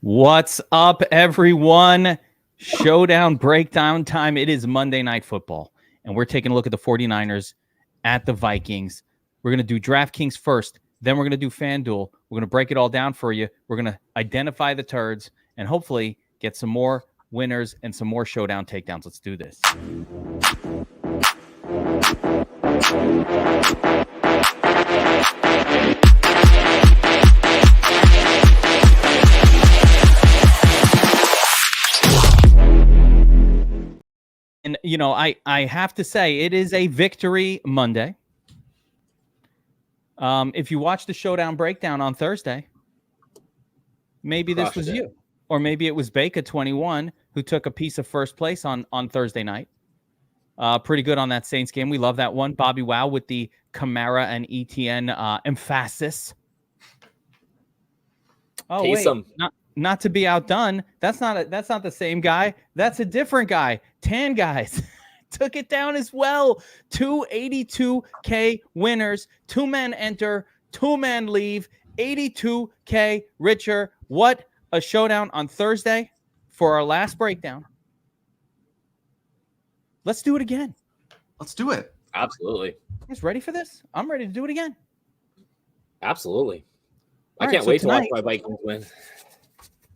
What's up, everyone? Showdown breakdown time. It is Monday Night Football, and we're taking a look at the 49ers at the Vikings. We're going to do DraftKings first, then we're going to do FanDuel. We're going to break it all down for you. We're going to identify the turds and hopefully get some more winners and some more showdown takedowns. Let's do this. And, you know, I have to say, it is a victory Monday. If you watch the showdown breakdown on Thursday, maybe this was you. Or maybe it was Baker 21 who took a piece of first place on Thursday night. Pretty good on that Saints game. We love that one. Bobbywow with the Kamara and ETN emphasis. Oh, wait. Not to be outdone. That's not the same guy. That's a different guy. Tan guys took it down as well. 282K winners. 2 men enter. 2 men leave. 82K richer. What a showdown on Thursday for our last breakdown. Let's do it again. Let's do it. Absolutely. You guys ready for this? I'm ready to do it again. Absolutely. All I can't wait to watch my Vikings win.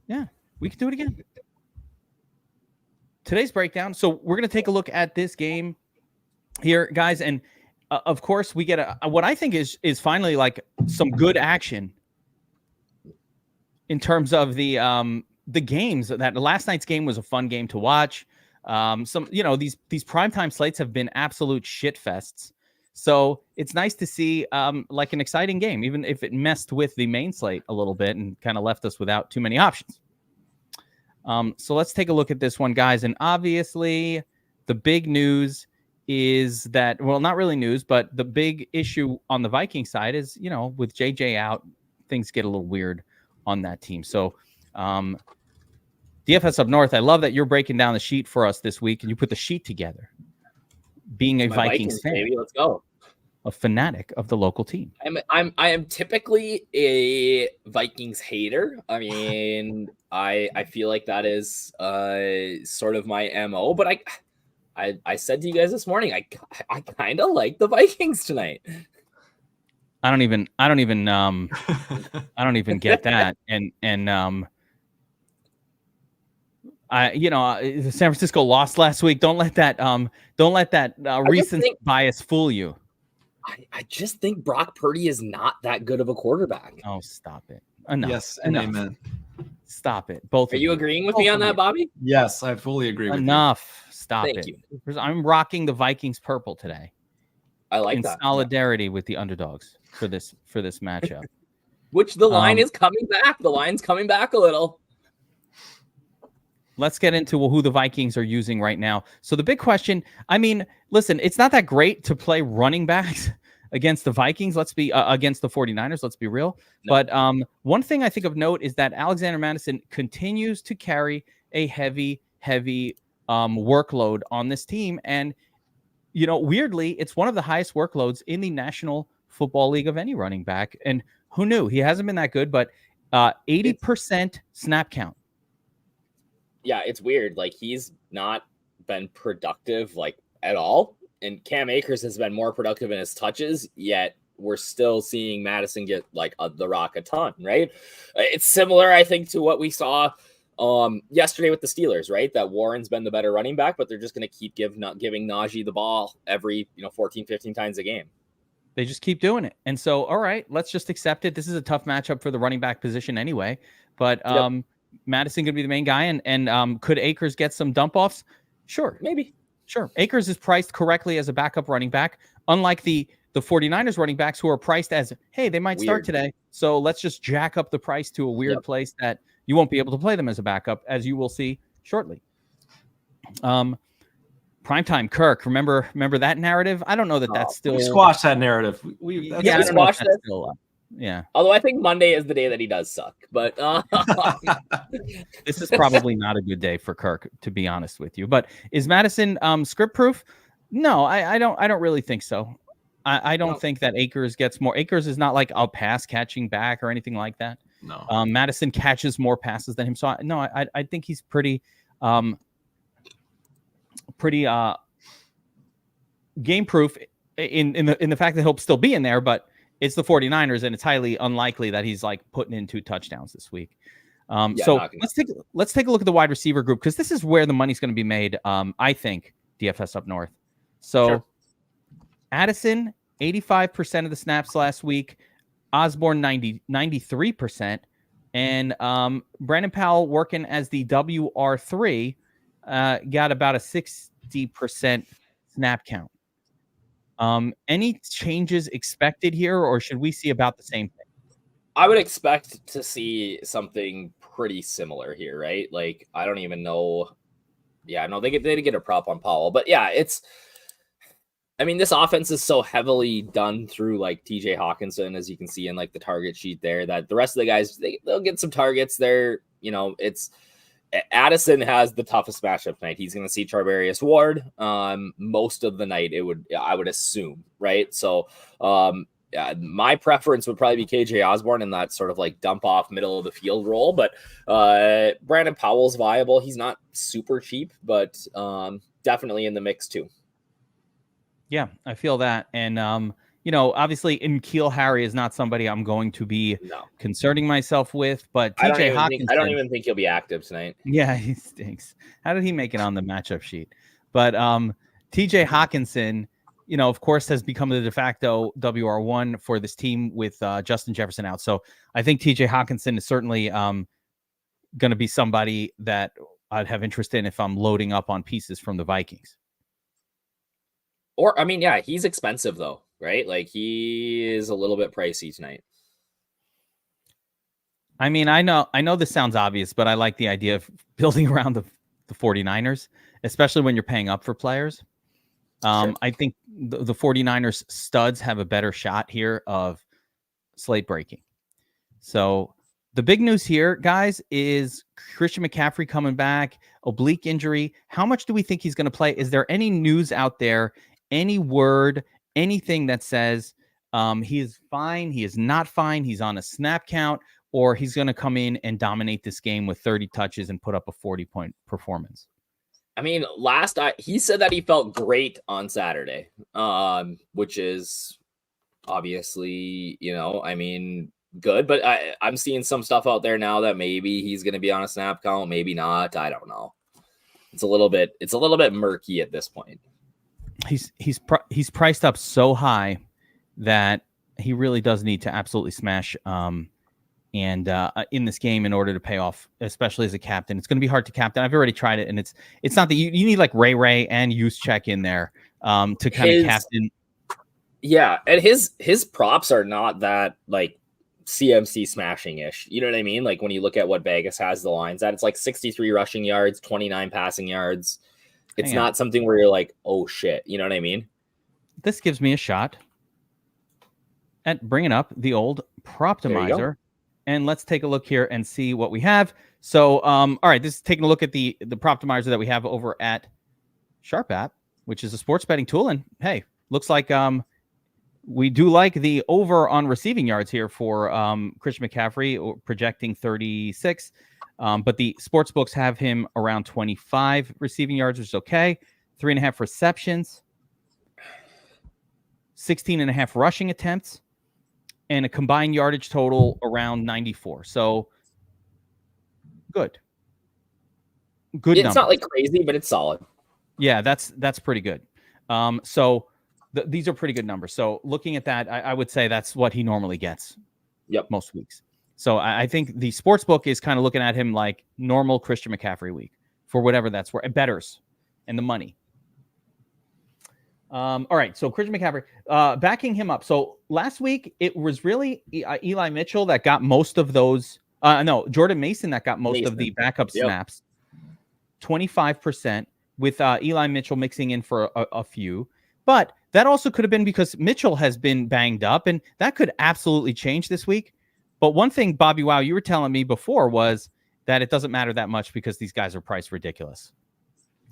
Yeah, we can do it again. Today's breakdown. So we're going to take a look at this game here, guys. And of course, we get what I think is finally like some good action in terms of the games. That last night's game was a fun game to watch. These primetime slates have been absolute shit fests. So it's nice to see like an exciting game, even if it messed with the main slate a little bit and kind of left us without too many options. So let's take a look at this one, guys. And obviously, the big news is that, well, not really news, but the big issue on the Viking side is, you know, with JJ out, things get a little weird on that team. So DFS Up North, I love that you're breaking down the sheet for us this week, and you put the sheet together. Being a Vikings fan, baby, let's go. A fanatic of the local team. I am typically a Vikings hater. I mean, I feel like that is sort of my MO. But I said to you guys this morning, I kind of like the Vikings tonight. I don't even get that. And San Francisco lost last week. Don't let that recency bias fool you. I just think Brock Purdy is not that good of a quarterback. Oh, stop it. Enough. Yes, and amen. Stop it. Both. Are you agreeing with me on that, Bobby? Yes, I fully agree with you. Enough. Stop Thank it. you. I'm rocking the Vikings purple today. I like that. In solidarity with the underdogs for this matchup. Which the line is coming back. The line's coming back a little. Let's get into who the Vikings are using right now. So the big question, I mean, listen, it's not that great to play running backs against the Vikings. Let's be against the 49ers. Let's be real. No. But one thing I think of note is that Alexander Mattison continues to carry a heavy workload on this team. And, you know, weirdly, it's one of the highest workloads in the National Football League of any running back. And who knew? He hasn't been that good, but 80% snap count. Yeah, it's weird. Like, he's not been productive, like, at all. And Cam Akers has been more productive in his touches, yet we're still seeing Madison get, like, the rock a ton, right? It's similar, I think, to what we saw yesterday with the Steelers, right? That Warren's been the better running back, but they're just going to keep giving Najee the ball every, 14, 15 times a game. They just keep doing it. And so, all right, let's just accept it. This is a tough matchup for the running back position anyway. But Madison could be the main guy, and could Akers get some dump offs? Sure, maybe. Sure. Akers is priced correctly as a backup running back, unlike the 49ers running backs who are priced as, hey, they might start today, so let's just jack up the price to a weird place that you won't be able to play them as a backup, as you will see shortly. Primetime Kirk, remember that narrative? I don't know that's still... We squashed that narrative. We squashed it. Yeah. Although I think Monday is the day that he does suck, but this is probably not a good day for Kirk, to be honest with you. But is Madison script proof? No, I don't really think so. I don't think that Akers gets more. Akers is not like a pass catching back or anything like that. No. Madison catches more passes than him. So I think he's pretty game proof in the fact that he'll still be in there, but it's the 49ers and it's highly unlikely that he's like putting in 2 touchdowns this week. So let's take a look at the wide receiver group, because this is where the money's going to be made. I think DFS up north. So sure. Addison, 85% of the snaps last week, Osborne 93%, and Brandon Powell working as the WR3 got about a 60% snap count. Any changes expected here, or should we see about the same thing? I would expect to see something pretty similar here, right? Like, I don't even know. Yeah, no, they did get a prop on Powell, but yeah, this offense is so heavily done through like TJ Hockenson, as you can see in like the target sheet there, that the rest of the guys, they'll get some targets there. It's Addison has the toughest matchup tonight. He's going to see Charvarius Ward most of the night. I would assume, right? So, my preference would probably be KJ Osborne in that sort of like dump off middle of the field role, but Brandon Powell's viable. He's not super cheap, but definitely in the mix too. Yeah, I feel that. And, obviously N'Keal Harry is not somebody I'm going to be concerning myself with, but TJ Hockenson. I don't even think he'll be active tonight. Yeah, he stinks. How did he make it on the matchup sheet? But TJ Hockenson, of course, has become the de facto WR1 for this team with Justin Jefferson out. So I think TJ Hockenson is certainly going to be somebody that I'd have interest in if I'm loading up on pieces from the Vikings. Or, he's expensive though, right? Like, he is a little bit pricey tonight. I know this sounds obvious, but I like the idea of building around the 49ers, especially when you're paying up for players. Sure. I think the 49ers studs have a better shot here of slate breaking. So the big news here, guys, is Christian McCaffrey coming back, oblique injury. How much do we think he's going to play? Is there any news out there, any word, anything that says he is fine, he is not fine, he's on a snap count, or he's going to come in and dominate this game with 30 touches and put up a 40-point performance? He said that he felt great on Saturday, which is obviously, good. But I'm seeing some stuff out there now that maybe he's going to be on a snap count, maybe not. I don't know. It's a little bit murky at this point. He's priced up so high that he really does need to absolutely smash in this game in order to pay off, especially as a captain. It's going to be hard to captain. I've already tried it, and it's not that you need like Ray and Juszczyk in there to kind of captain. Yeah, and his props are not that like CMC smashing ish. You know what I mean? Like when you look at what Vegas has the lines at, it's like 63 rushing yards, 29 passing yards. It's not something where you're like, oh shit. You know what I mean? This gives me a shot at bringing up the old Proptimizer. And let's take a look here and see what we have. So, all right, this is taking a look at the Proptimizer that we have over at Sharp App, which is a sports betting tool. And hey, looks like we do like the over on receiving yards here for Christian McCaffrey, projecting 36. But the sports books have him around 25 receiving yards, which is okay. 3.5 receptions, 16.5 rushing attempts, and a combined yardage total around 94. So good. Good. It's not like crazy, but it's solid. Yeah, that's pretty good. So these are pretty good numbers. So looking at that, I would say that's what he normally gets. Yep. Most weeks. So I think the sports book is kind of looking at him like normal Christian McCaffrey week for whatever that's worth. Bettors and the money. All right, so Christian McCaffrey, backing him up. So last week, it was really Eli Mitchell that got most of those. Jordan Mason that got most of the backup snaps. 25% with Eli Mitchell mixing in for a few. But that also could have been because Mitchell has been banged up, and that could absolutely change this week. But one thing, Bobbywow, you were telling me before was that it doesn't matter that much because these guys are priced ridiculous.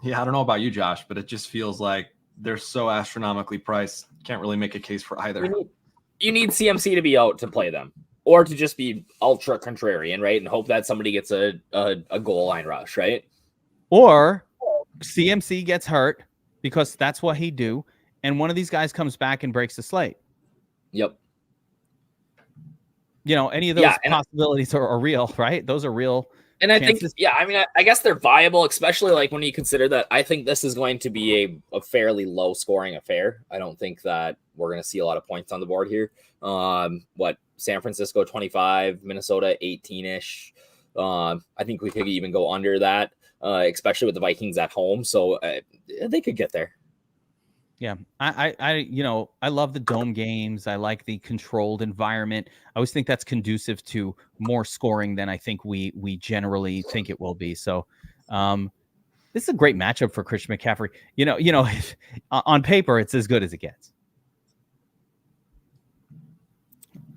Yeah, I don't know about you, Josh, but it just feels like they're so astronomically priced. Can't really make a case for either. You need CMC to be out to play them. or to just be ultra contrarian, right? And hope that somebody gets a goal line rush, right? Or CMC gets hurt because that's what he do. And one of these guys comes back and breaks the slate. Yep. Any of those possibilities are real, right? Those are real. And I chances. think, I mean, I guess they're viable, especially like when you consider that I think this is going to be a fairly low scoring affair. I don't think that we're going to see a lot of points on the board here. San Francisco 25, Minnesota 18-ish. I think we could even go under that, especially with the Vikings at home. So they could get there. Yeah, I love the dome games. I like the controlled environment. I always think that's conducive to more scoring than I think we generally think it will be. So, this is a great matchup for Christian McCaffrey. On paper, it's as good as it gets.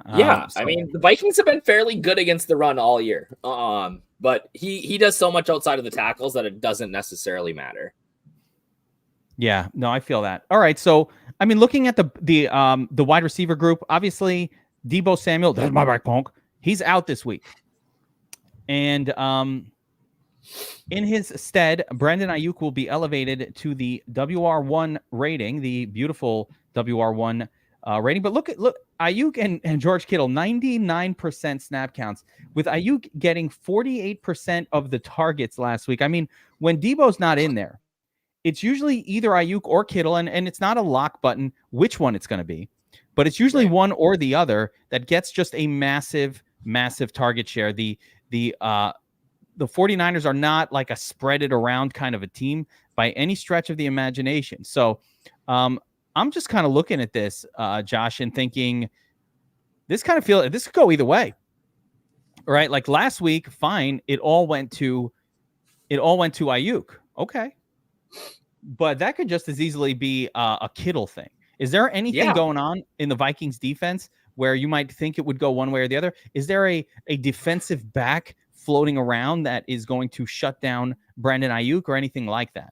I mean, the Vikings have been fairly good against the run all year. But he does so much outside of the tackles that it doesn't necessarily matter. Yeah, no, I feel that. All right, so I mean, looking at the wide receiver group, obviously Deebo Samuel, there's my back punk. He's out this week, and in his stead, Brandon Ayuk will be elevated to the WR1 rating, the beautiful WR1 rating. But look, Ayuk and George Kittle, 99% snap counts, with Ayuk getting 48% of the targets last week. I mean, when Deebo's not in there, it's usually either Ayuk or Kittle, and it's not a lock button which one it's going to be, but it's usually one or the other that gets just a massive target share. The 49ers are not like a spread it around kind of a team by any stretch of the imagination. So I'm just kind of looking at this, Josh, and thinking this could go either way. All right, like last week, fine, it all went to Ayuk. Okay. But that could just as easily be a Kittle thing. Is there anything going on in the Vikings defense where you might think it would go one way or the other? Is there a defensive back floating around that is going to shut down Brandon Ayuk or anything like that?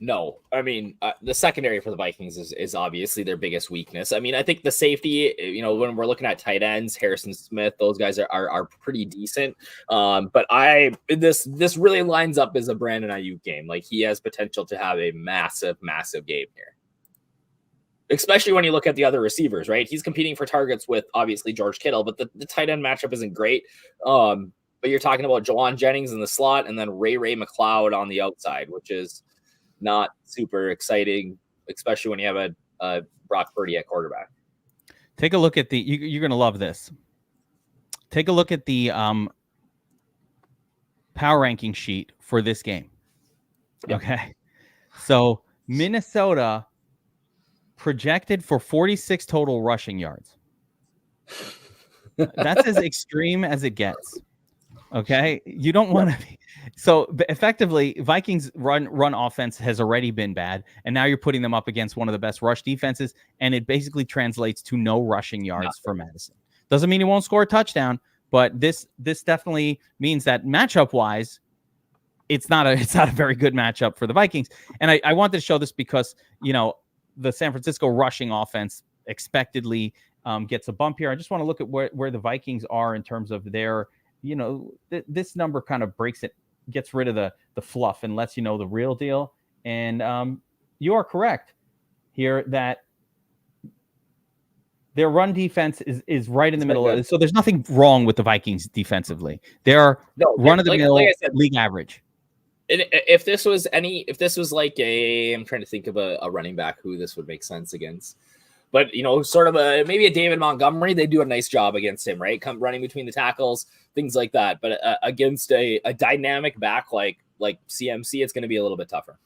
No, I mean, the secondary for the Vikings is obviously their biggest weakness. I mean, I think the safety, when we're looking at tight ends, Harrison Smith, those guys are pretty decent. But this really lines up as a Brandon Ayuk game. Like, he has potential to have a massive game here. Especially when you look at the other receivers, right? He's competing for targets with obviously George Kittle, but the tight end matchup isn't great. But you're talking about Jawan Jennings in the slot and then Ray McLeod on the outside, which is not super exciting, especially when you have a Brock Purdy at quarterback. Take a look at you're going to love this. Take a look at the power ranking sheet for this game. Yep. Okay. So Minnesota projected for 46 total rushing yards. That's as extreme as it gets. Okay. You don't want to be. So effectively, Vikings run offense has already been bad, and now you're putting them up against one of the best rush defenses, and it basically translates to no rushing yards for Madison. Doesn't mean he won't score a touchdown, but this definitely means that matchup wise, it's not a very good matchup for the Vikings. And I wanted to show this because the San Francisco rushing offense expectedly gets a bump here. I just want to look at where the Vikings are in terms of their. This number kind of breaks it, gets rid of the fluff and lets you know the real deal. And you are correct here that their run defense is right in the middle of it. So there's nothing wrong with the Vikings defensively. They're run-of-the-mill league average. And if this was like I'm trying to think of a running back who this would make sense against. But, sort of maybe a David Montgomery, they do a nice job against him, right? Come running between the tackles, things like that. But against a dynamic back like CMC, it's going to be a little bit tougher.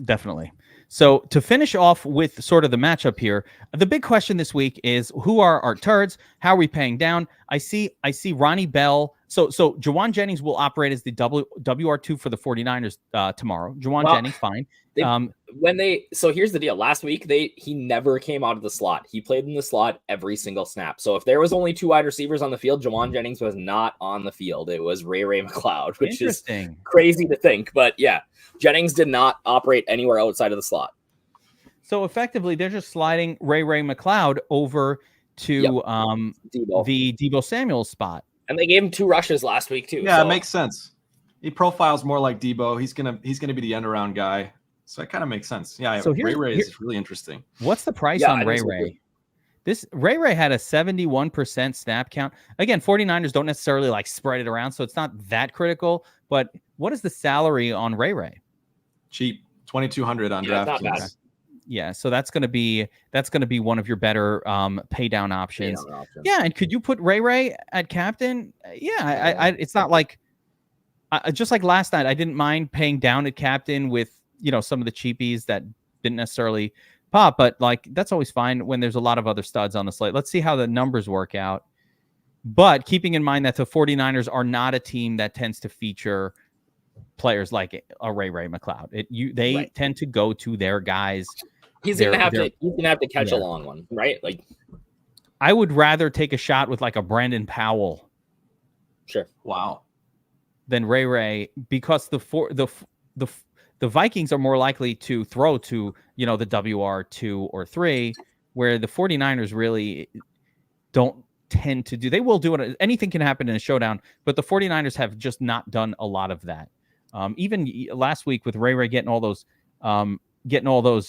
Definitely. So to finish off with sort of the matchup here, the big question this week is who are our turds? How are we paying down? I see Ronnie Bell. So Jawan Jennings will operate as the WR2 for the 49ers tomorrow. Jawan Jennings, fine. So here's the deal. Last week, he never came out of the slot. He played in the slot every single snap. So if there was only two wide receivers on the field, Jawan Jennings was not on the field. It was Ray McLeod, which is crazy to think. But yeah, Jennings did not operate anywhere outside of the slot. So effectively, they're just sliding Ray McLeod over to Debo. the Debo Samuel spot. And they gave him 2 rushes last week too. Yeah, so. it makes sense. He profiles more like Debo. He's gonna be the end around guy. So it kind of makes sense. Yeah, So Ray is really interesting. What's the price on Ray? This Ray had a 71% snap count. Again, 49ers don't necessarily like spread it around, so it's not that critical. But what is the salary on Ray? Cheap, 2,200 on DraftKings. Yeah, so that's gonna be one of your better pay down options. Yeah, and could you put Ray at captain? Yeah, it's not like just like last night. I didn't mind paying down at captain with some of the cheapies that didn't necessarily pop, but like that's always fine when there's a lot of other studs on the slate. Let's see how the numbers work out. But keeping in mind that the 49ers are not a team that tends to feature players like a Ray McLeod. They tend to go to their guys. He's gonna have to catch a long one, right? Like I would rather take a shot with like a Brandon Powell. Sure. Wow. Than Ray because the Vikings are more likely to throw to, the WR2 or 3, where the 49ers really don't tend to do. They will do it. Anything can happen in a showdown, but the 49ers have just not done a lot of that. Even last week with Ray getting all those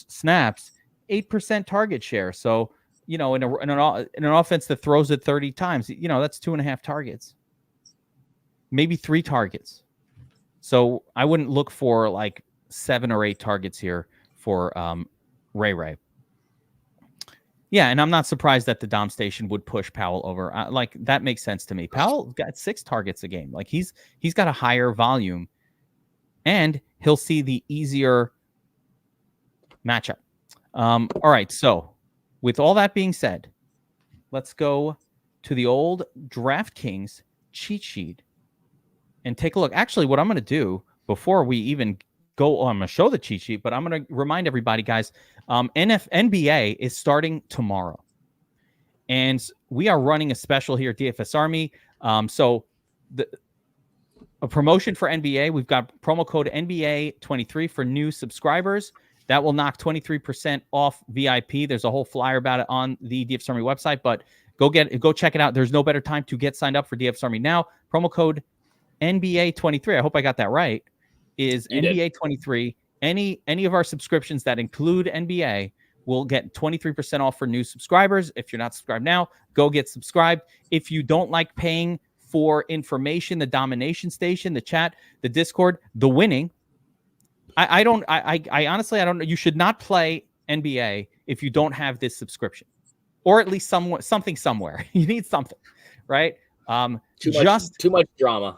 snaps, 8% target share. So, in an offense that throws it 30 times, that's 2.5 targets, maybe 3 targets. So I wouldn't look for like 7 or 8 targets here for Ray. Yeah, and I'm not surprised that the Dom station would push Powell over. Like that makes sense to me. Powell got 6 targets a game. Like he's got a higher volume, and he'll see the easier matchup. All right, so with all that being said, let's go to the old DraftKings cheat sheet and take a look. Actually, what I'm going to do before we even go, I'm going to show the cheat sheet, but I'm going to remind everybody, guys, NBA is starting tomorrow. And we are running a special here at DFS Army. So a promotion for NBA, we've got promo code NBA23 for new subscribers. That will knock 23% off VIP. There's a whole flyer about it on the DFS Army website, but go check it out. There's no better time to get signed up for DFS Army now. Promo code NBA23. I hope I got that right. Is NBA23. Any of our subscriptions that include NBA will get 23% off for new subscribers. If you're not subscribed now, go get subscribed. If you don't like paying for information, the domination station, the chat, the Discord, the winning, I honestly, I don't know. You should not play NBA if you don't have this subscription, or at least something somewhere. You need something, right? Too much drama.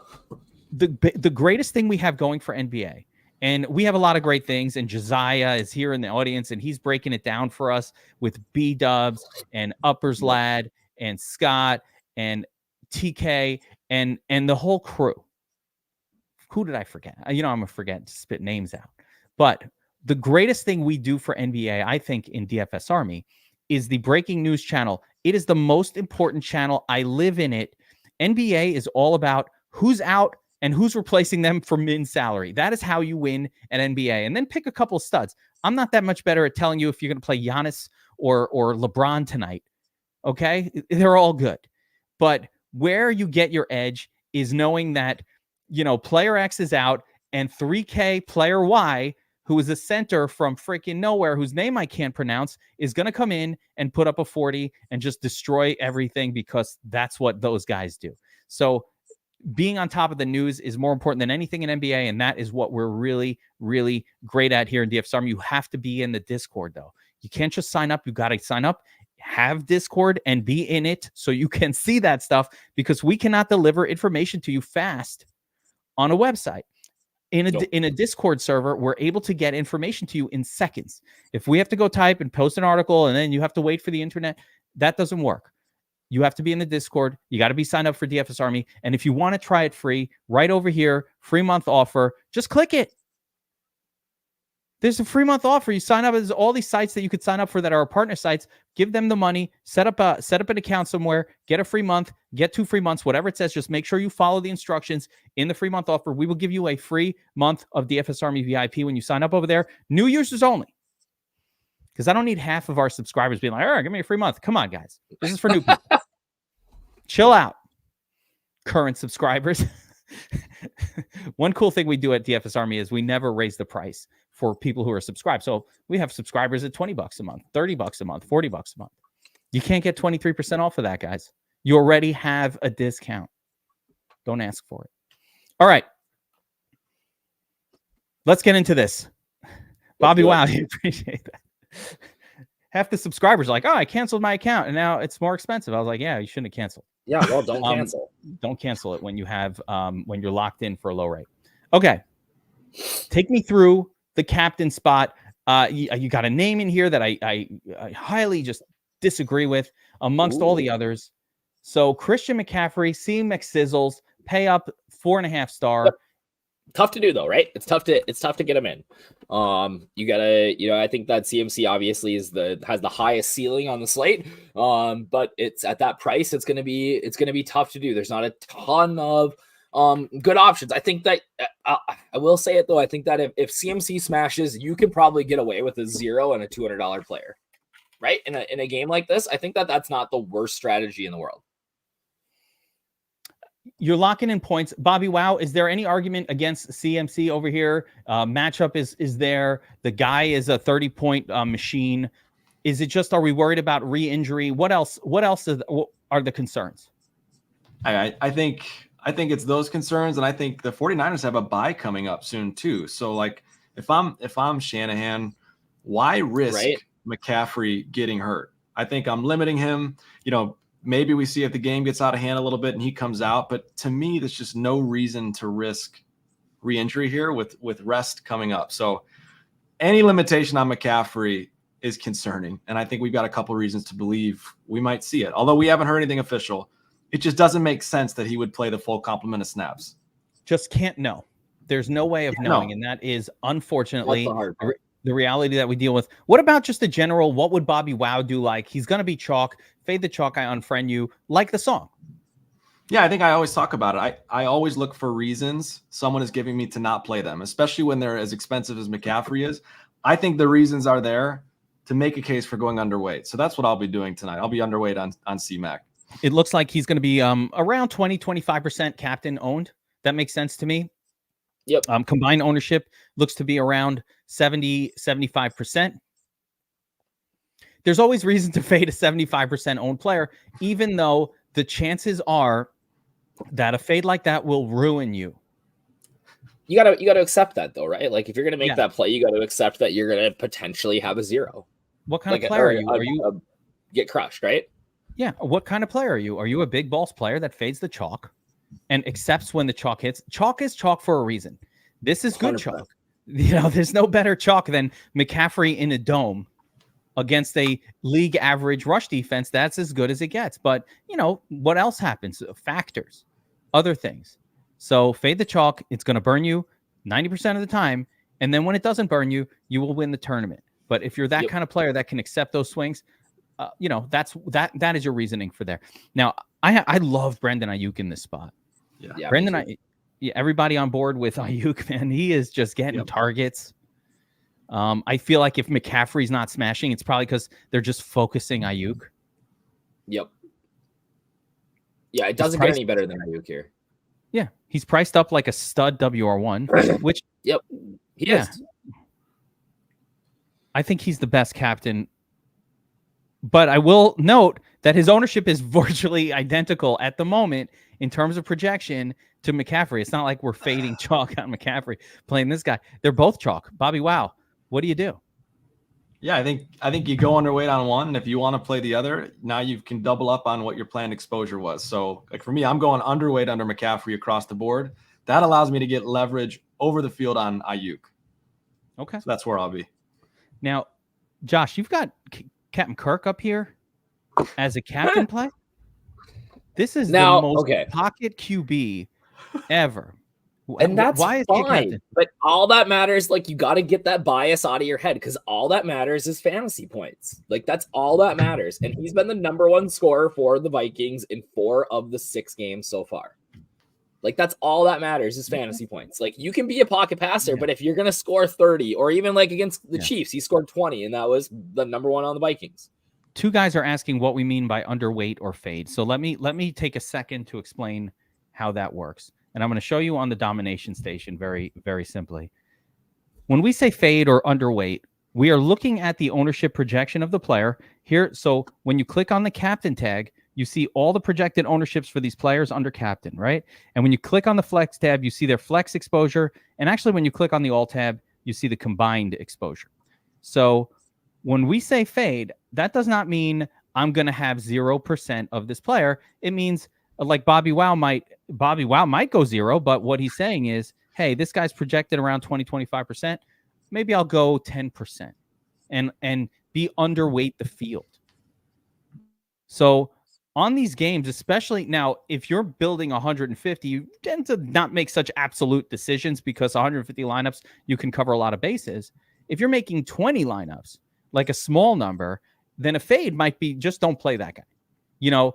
The greatest thing we have going for NBA, and we have a lot of great things, and Josiah is here in the audience, and he's breaking it down for us with B-Dubs and Uppers Lad and Scott and TK and the whole crew. Who did I forget? I'm going to forget to spit names out. But the greatest thing we do for NBA, I think, in DFS Army is the breaking news channel. It is the most important channel. I live in it. NBA is all about who's out and who's replacing them for min salary. That is how you win at NBA. And then pick a couple of studs. I'm not that much better at telling you if you're going to play Giannis or LeBron tonight. Okay? They're all good. But where you get your edge is knowing that, player X is out and 3K player Y, who is a center from freaking nowhere, whose name I can't pronounce, is going to come in and put up a 40 and just destroy everything, because that's what those guys do. So being on top of the news is more important than anything in NBA, and that is what we're really, really great at here in DFS Army. You have to be in the Discord, though. You can't just sign up. You got to sign up, have Discord, and be in it so you can see that stuff, because we cannot deliver information to you fast on a website. In a Discord server, we're able to get information to you in seconds. If we have to go type and post an article and then you have to wait for the internet, that doesn't work. You have to be in the Discord. You got to be signed up for DFS Army. And if you want to try it free, right over here, free month offer, just click it. There's a free month offer. You sign up. There's all these sites that you could sign up for that are our partner sites. Give them the money, set up an account somewhere, get a free month, get 2 free months, whatever it says. Just make sure you follow the instructions in the free month offer. We will give you a free month of DFS Army VIP when you sign up over there. New users only. Because I don't need half of our subscribers being like, all right, give me a free month. Come on, guys. This is for new people. Chill out, current subscribers. One cool thing we do at DFS Army is we never raise the price for people who are subscribed. So we have subscribers at $20 a month, $30 a month, $40 a month. You can't get 23% off of that, guys. You already have a discount. Don't ask for it. All right. Let's get into this. Bobbywow, I appreciate that. Half the subscribers are like, oh, I canceled my account and now it's more expensive. I was like, yeah, you shouldn't have canceled. Yeah, well, don't cancel. Don't cancel it when you have when you're locked in for a low rate. Okay. Take me through the captain spot. You got a name in here that I highly just disagree with amongst all the others. So Christian McCaffrey, C McSizzles, pay up 4.5 star. Tough to do though, right? It's tough to get him in. You gotta, I think that CMC obviously has the highest ceiling on the slate. But it's at that price, it's gonna be tough to do. There's not a ton of good options. I think that I will say it though. I think that if CMC smashes, you can probably get away with a 0 and a $200 player, right? In a game like this, I think that that's not the worst strategy in the world. You're locking in points. Bobbywow, is there any argument against CMC over here? Matchup is there. The guy is a 30-point machine. Is it just, are we worried about re-injury? What else are the concerns? I think it's those concerns, and I think the 49ers have a bye coming up soon too. So like if I'm Shanahan, why risk McCaffrey getting hurt? I think I'm limiting him. Maybe we see if the game gets out of hand a little bit and he comes out, but to me, there's just no reason to risk re-injury here with rest coming up. So any limitation on McCaffrey is concerning. And I think we've got a couple reasons to believe we might see it. Although we haven't heard anything official, it just doesn't make sense that he would play the full complement of snaps. Just can't know. There's no way of knowing. And that is unfortunately the reality that we deal with. What about just the general, what would Bobbywow do? Like, he's going to be chalk, fade the chalk, I unfriend you, like the song. Yeah, I think I always talk about it. I always look for reasons someone is giving me to not play them, especially when they're as expensive as McCaffrey is. I think the reasons are there to make a case for going underweight. So that's what I'll be doing tonight. I'll be underweight on C-Mac. It looks like he's going to be around 20-25% captain owned. That makes sense to me. Yep. Combined ownership looks to be around 70-75%. There's always reason to fade a 75% owned player, even though the chances are that a fade like that will ruin you. You gotta accept that though, right? Like if you're gonna make that play, you gotta accept that you're gonna potentially have a 0. What kind of player are you? Are you get crushed, right? Yeah. What kind of player are you? Are you a big balls player that fades the chalk and accepts when the chalk hits? Chalk is chalk for a reason. This is good 100%. Chalk. There's no better chalk than McCaffrey in a dome against a league average rush defense. That's as good as it gets. But, what else happens? Factors, other things. So fade the chalk. It's going to burn you 90% of the time. And then when it doesn't burn you, you will win the tournament. But if you're that kind of player that can accept those swings, that is your reasoning for there. Now, I love Brandon Ayuk in this spot. Yeah, Brandon, everybody on board with Ayuk, man. He is just getting targets. I feel like if McCaffrey's not smashing, it's probably because they're just focusing Ayuk. Yep. Yeah, it doesn't get any better than Ayuk here. Yeah, he's priced up like a stud WR1, which he is. I think he's the best captain. But I will note that his ownership is virtually identical at the moment in terms of projection to McCaffrey. It's not like we're fading chalk on McCaffrey playing this guy. They're both chalk. Bobbywow, what do you do? Yeah, I think you go underweight on one, and if you want to play the other, now you can double up on what your planned exposure was. So, like for me, I'm going underweight under McCaffrey across the board. That allows me to get leverage over the field on Ayuk. Okay, so that's where I'll be. Now, Josh, you've got Captain Kirk up here as a captain play. This is the most pocket QB ever. And that's why is fine. But all that matters, like you got to get that bias out of your head because all that matters is fantasy points. Like that's all that matters. And he's been the #1 scorer for the Vikings in 4 of the 6 games so far. Like, that's all that matters is fantasy points. Like, you can be a pocket passer, but if you're going to score 30, or even like against the Chiefs, he scored 20, and that was the number one on the Vikings. Two guys are asking what we mean by underweight or fade. So let me take a second to explain how that works. And I'm going to show you on the domination station very, very simply. When we say fade or underweight, we are looking at the ownership projection of the player here. So when you click on the captain tag, you see all the projected ownerships for these players under captain, right? And when you click on the flex tab, you see their flex exposure. And actually, when you click on the all tab, you see the combined exposure. So when we say fade, that does not mean I'm going to have 0% of this player. It means like Bobbywow might go 0, but what he's saying is, hey, this guy's projected around 20, 25%. Maybe I'll go 10% and be underweight the field. So on these games, especially now, if you're building 150, you tend to not make such absolute decisions because 150 lineups, you can cover a lot of bases. If you're making 20 lineups, like a small number, then a fade might be just don't play that guy. You know,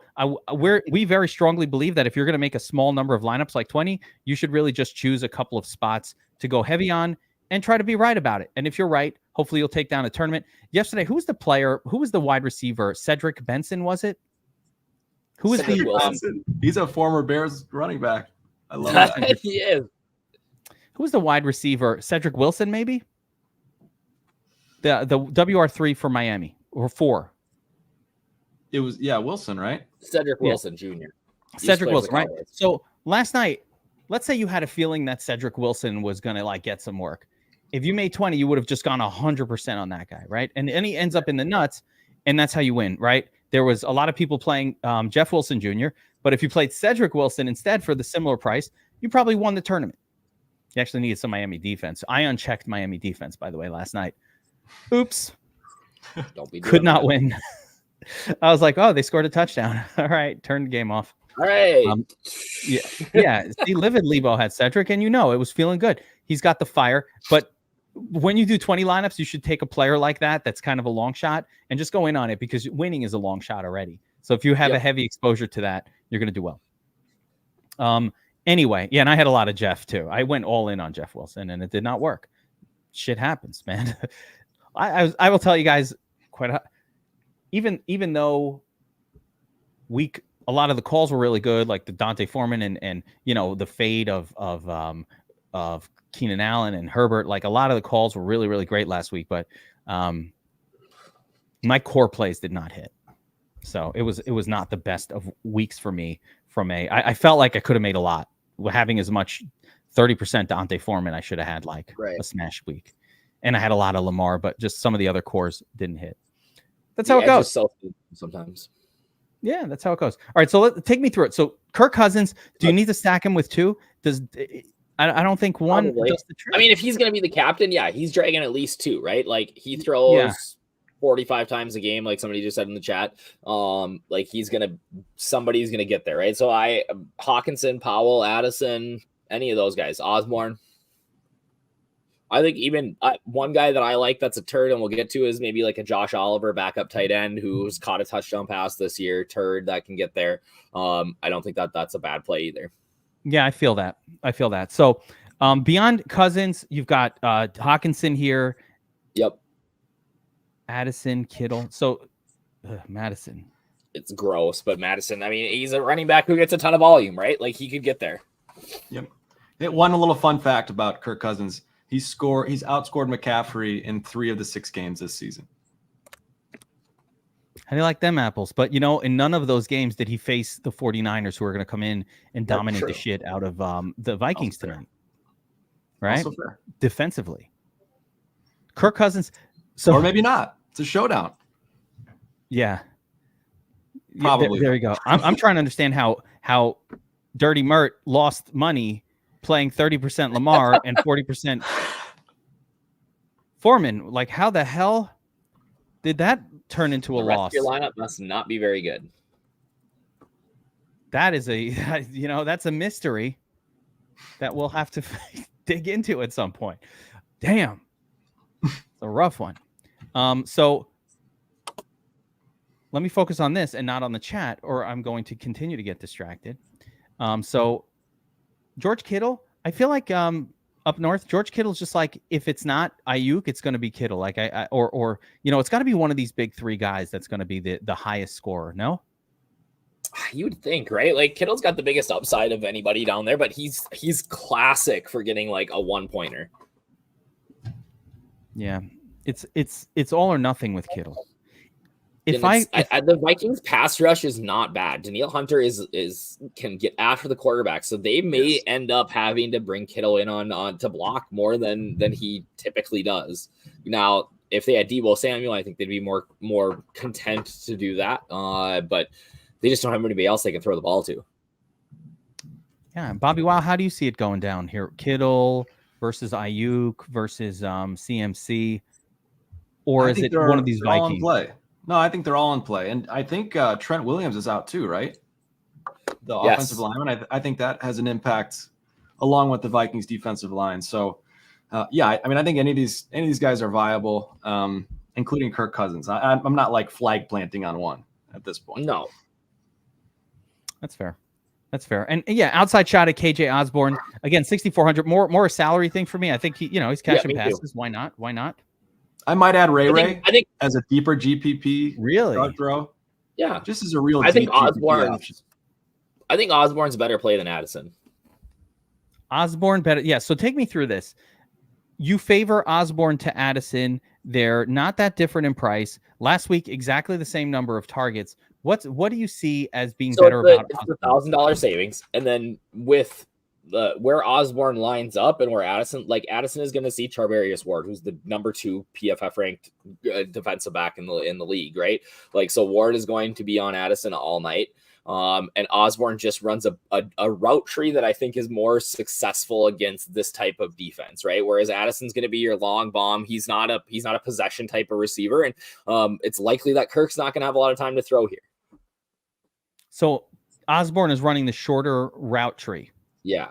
we very strongly believe that if you're going to make a small number of lineups like 20, you should really just choose a couple of spots to go heavy on and try to be right about it. And if you're right, hopefully you'll take down a tournament. Yesterday, who was the wide receiver? Cedric Benson, was it? Who was Cedric Wilson? He's a former Bears running back. I love that. He is. Who was the wide receiver? Cedric Wilson, maybe? The WR3 for Miami, or 4. It was, Wilson, right? Cedric Wilson Jr. Cedric Wilson, right? So last night, let's say you had a feeling that Cedric Wilson was going to like get some work. If you made 20, you would have just gone 100% on that guy, right? And he ends up in the nuts, and that's how you win, right? There was a lot of people playing Jeff Wilson Jr., but if you played Cedric Wilson instead for the similar price, you probably won the tournament. You actually needed some Miami defense. I unchecked Miami defense, by the way, last night. Oops. Could not win. I was like, oh, they scored a touchdown. All right, turn the game off. All right. Yeah. See, Livid Lebo had Cedric, and it was feeling good. He's got the fire. But when you do 20 lineups, you should take a player like that that's kind of a long shot and just go in on it because winning is a long shot already. So if you have a heavy exposure to that, you're going to do well. Anyway, and I had a lot of Jeff too. I went all in on Jeff Wilson, and it did not work. Shit happens, man. I will tell you guys even though a lot of the calls were really good, like the Dante Foreman and the fade of Keenan Allen and Herbert, like a lot of the calls were really, really great last week, but my core plays did not hit. So it was not the best of weeks for me. I felt like I could have made a lot having as much 30% Dante Foreman. I should have had a smash week, and I had a lot of Lamar, but just some of the other cores didn't hit. That's how it goes. Sometimes. Yeah, that's how it goes. All right, so take me through it. So Kirk Cousins, do you need to stack him with 2? I don't think one does the trick. I mean, if he's going to be the captain, he's dragging at least 2, right? Like he throws 45 times a game, like somebody just said in the chat. Like somebody's gonna get there, right? So Hockenson, Powell, Addison, any of those guys, Osborne. I think even one guy that I like that's a turd, and we'll get to, is maybe like a Josh Oliver backup tight end who's caught a touchdown pass this year. Turd that can get there. I don't think that's a bad play either. Yeah, I feel that. So beyond Cousins, you've got Hockenson here. Yep. Addison, Kittle. So Madison. It's gross, but Madison, I mean, he's a running back who gets a ton of volume, right? Like he could get there. Yep. One little fun fact about Kirk Cousins. He's outscored McCaffrey in 3 of the 6 games this season. How do you like them apples? But, in none of those games did he face the 49ers, who are going to come in and dominate the shit out of the Vikings tonight. Right? Defensively. Kirk Cousins. Or maybe not. It's a showdown. Yeah. Probably. There you go. I'm trying to understand how Dirty Mert lost money playing 30% Lamar and 40% Foreman. Like, how the hell did that turn into a loss? Your lineup must not be very good. That is that's a mystery that we'll have to dig into at some point. Damn. It's a rough one. So let me focus on this and not on the chat, or I'm going to continue to get distracted. So George Kittle, I feel like up north, George Kittle's just like, if it's not Ayuk, it's going to be Kittle. Like or it's got to be one of these big three guys that's going to be the highest scorer. No, you would think, right? Like Kittle's got the biggest upside of anybody down there, but he's classic for getting like a 1-pointer. Yeah, it's all or nothing with Kittle. If the Vikings pass rush is not bad. Danielle Hunter can get after the quarterback, so they may end up having to bring Kittle in on to block more than he typically does. Now, if they had Deebo Samuel, I think they'd be more content to do that. But they just don't have anybody else they can throw the ball to. Yeah, Bobbywow, how do you see it going down here? Kittle versus Ayuk versus CMC, or is it one of these Vikings? No, I think they're all in play. And I think Trent Williams is out too, right? The offensive lineman. I think that has an impact along with the Vikings defensive line. So, I mean, I think any of these guys are viable, including Kirk Cousins. I'm not like flag planting on one at this point. No. That's fair. And yeah, outside shot at KJ Osborne. Again, 6,400, more a salary thing for me. I think he's catching passes. Too. Why not? I might add Ray Ray as a deeper GPP really throw. Yeah, just as a real. I think Osborne's a better play than Addison. Osborne better. Yeah. So take me through this. You favor Osborne to Addison. They're not that different in price. Last week, exactly the same number of targets. What do you see as being better about Osborne? It's $1,000 savings, and then with where Osborne lines up and where Addison is going to see Charvarius Ward, who's the number 2 PFF ranked defensive back in the league, right? Like, so Ward is going to be on Addison all night. And Osborne just runs a route tree that I think is more successful against this type of defense, right? Whereas Addison's going to be your long bomb. He's not a possession type of receiver. And it's likely that Kirk's not going to have a lot of time to throw here. So Osborne is running the shorter route tree. Yeah.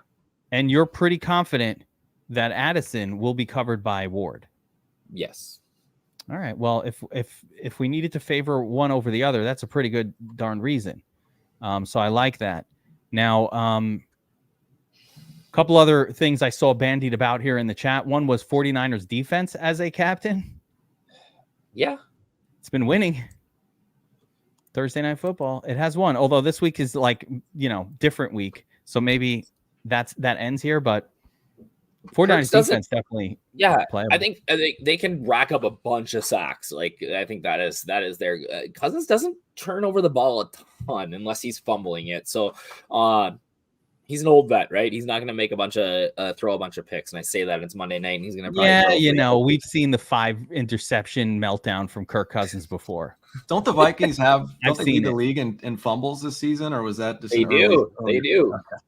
And you're pretty confident that Addison will be covered by Ward. Yes. All right. Well, if we needed to favor one over the other, that's a pretty good darn reason. So I like that. Now, a couple other things I saw bandied about here in the chat. One was 49ers defense as a captain. Yeah. It's been winning. Thursday Night Football. It has won. Although this week is different week. So maybe that ends here, but 49ers defense definitely. Yeah. Playable. I think they can rack up a bunch of sacks. Like, I think that is their Cousins doesn't turn over the ball a ton unless he's fumbling it. So he's an old vet, right? He's not going to make throw a bunch of picks. And I say that it's Monday night and he's going to we've seen the 5 interception meltdown from Kirk Cousins before. Don't the Vikings lead the league in fumbles this season, or was that just They do lead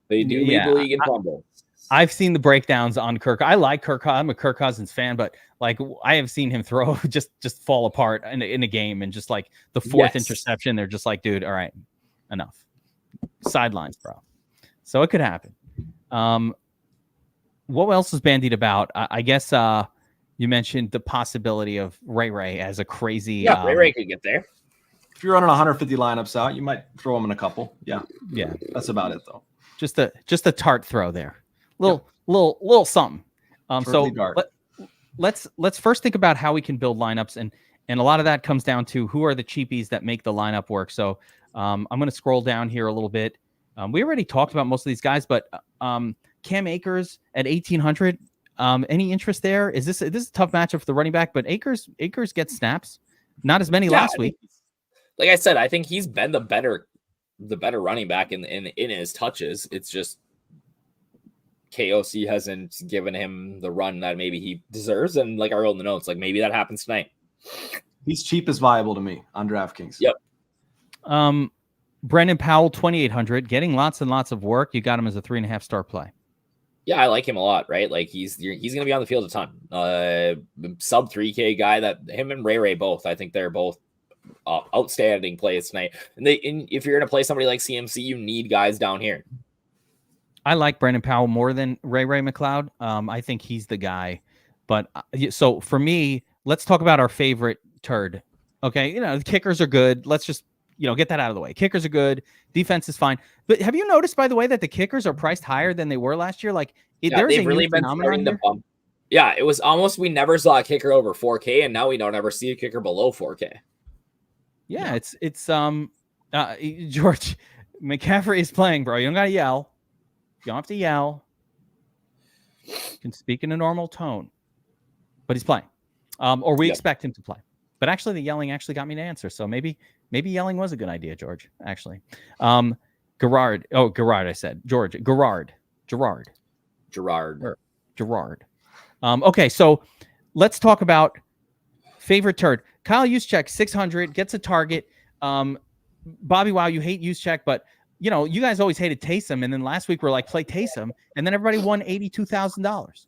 the league in fumbles. I've seen the breakdowns on Kirk. I like Kirk. I'm a Kirk Cousins fan, but like I have seen him throw just fall apart in a game, and just like the 4th interception, they're just like, dude, all right, enough. Sidelines, bro. So it could happen. What else is bandied about? I guess you mentioned the possibility of Ray as a crazy. Yeah, Ray could get there. If you're running 150 lineups out, you might throw him in a couple. Yeah. That's about it, though. Just a tart throw there. Little something. Let's first think about how we can build lineups, and a lot of that comes down to who are the cheapies that make the lineup work. So I'm going to scroll down here a little bit. We already talked about most of these guys, but Cam Akers at 1,800. Any interest there? This is a tough matchup for the running back, but Akers gets snaps. Not as many last week. Like I said, I think he's been the better running back in his touches. It's just KOC hasn't given him the run that maybe he deserves. And like I wrote in the notes, like maybe that happens tonight. He's cheap as viable to me on DraftKings. Yep. Brendan Powell, 2,800, getting lots and lots of work. You got him as a 3.5 star play. Yeah, I like him a lot, right? Like he's going to be on the field a ton. Sub 3K guy that him and Ray both. I think they're both outstanding plays tonight. And if you're going to play somebody like CMC, you need guys down here. I like Brandon Powell more than Ray McLeod. I think he's the guy. But so for me, let's talk about our favorite turd. Okay, the kickers are good. Let's just get that out of the way. Kickers are good. Defense is fine. But have you noticed, by the way, that the kickers are priced higher than they were last year? Like, there's they've really been starting to bump. Yeah, it was almost we never saw a kicker over 4K, and now we don't ever see a kicker below 4K. Yeah, it's George McCaffrey is playing, bro. You don't gotta yell. You don't have to yell. You can speak in a normal tone, but he's playing, or we expect him to play. But actually, the yelling actually got me to answer. So maybe yelling was a good idea, George. Actually, Gerard. Oh, Gerard. I said George. Gerard. Okay, so let's talk about favorite turd. Kyle Juszczyk, 600, gets a target. Bobbywow, you hate Juszczyk, but you guys always hated Taysom, and then last week we're like, play Taysom, and then everybody won $82,000.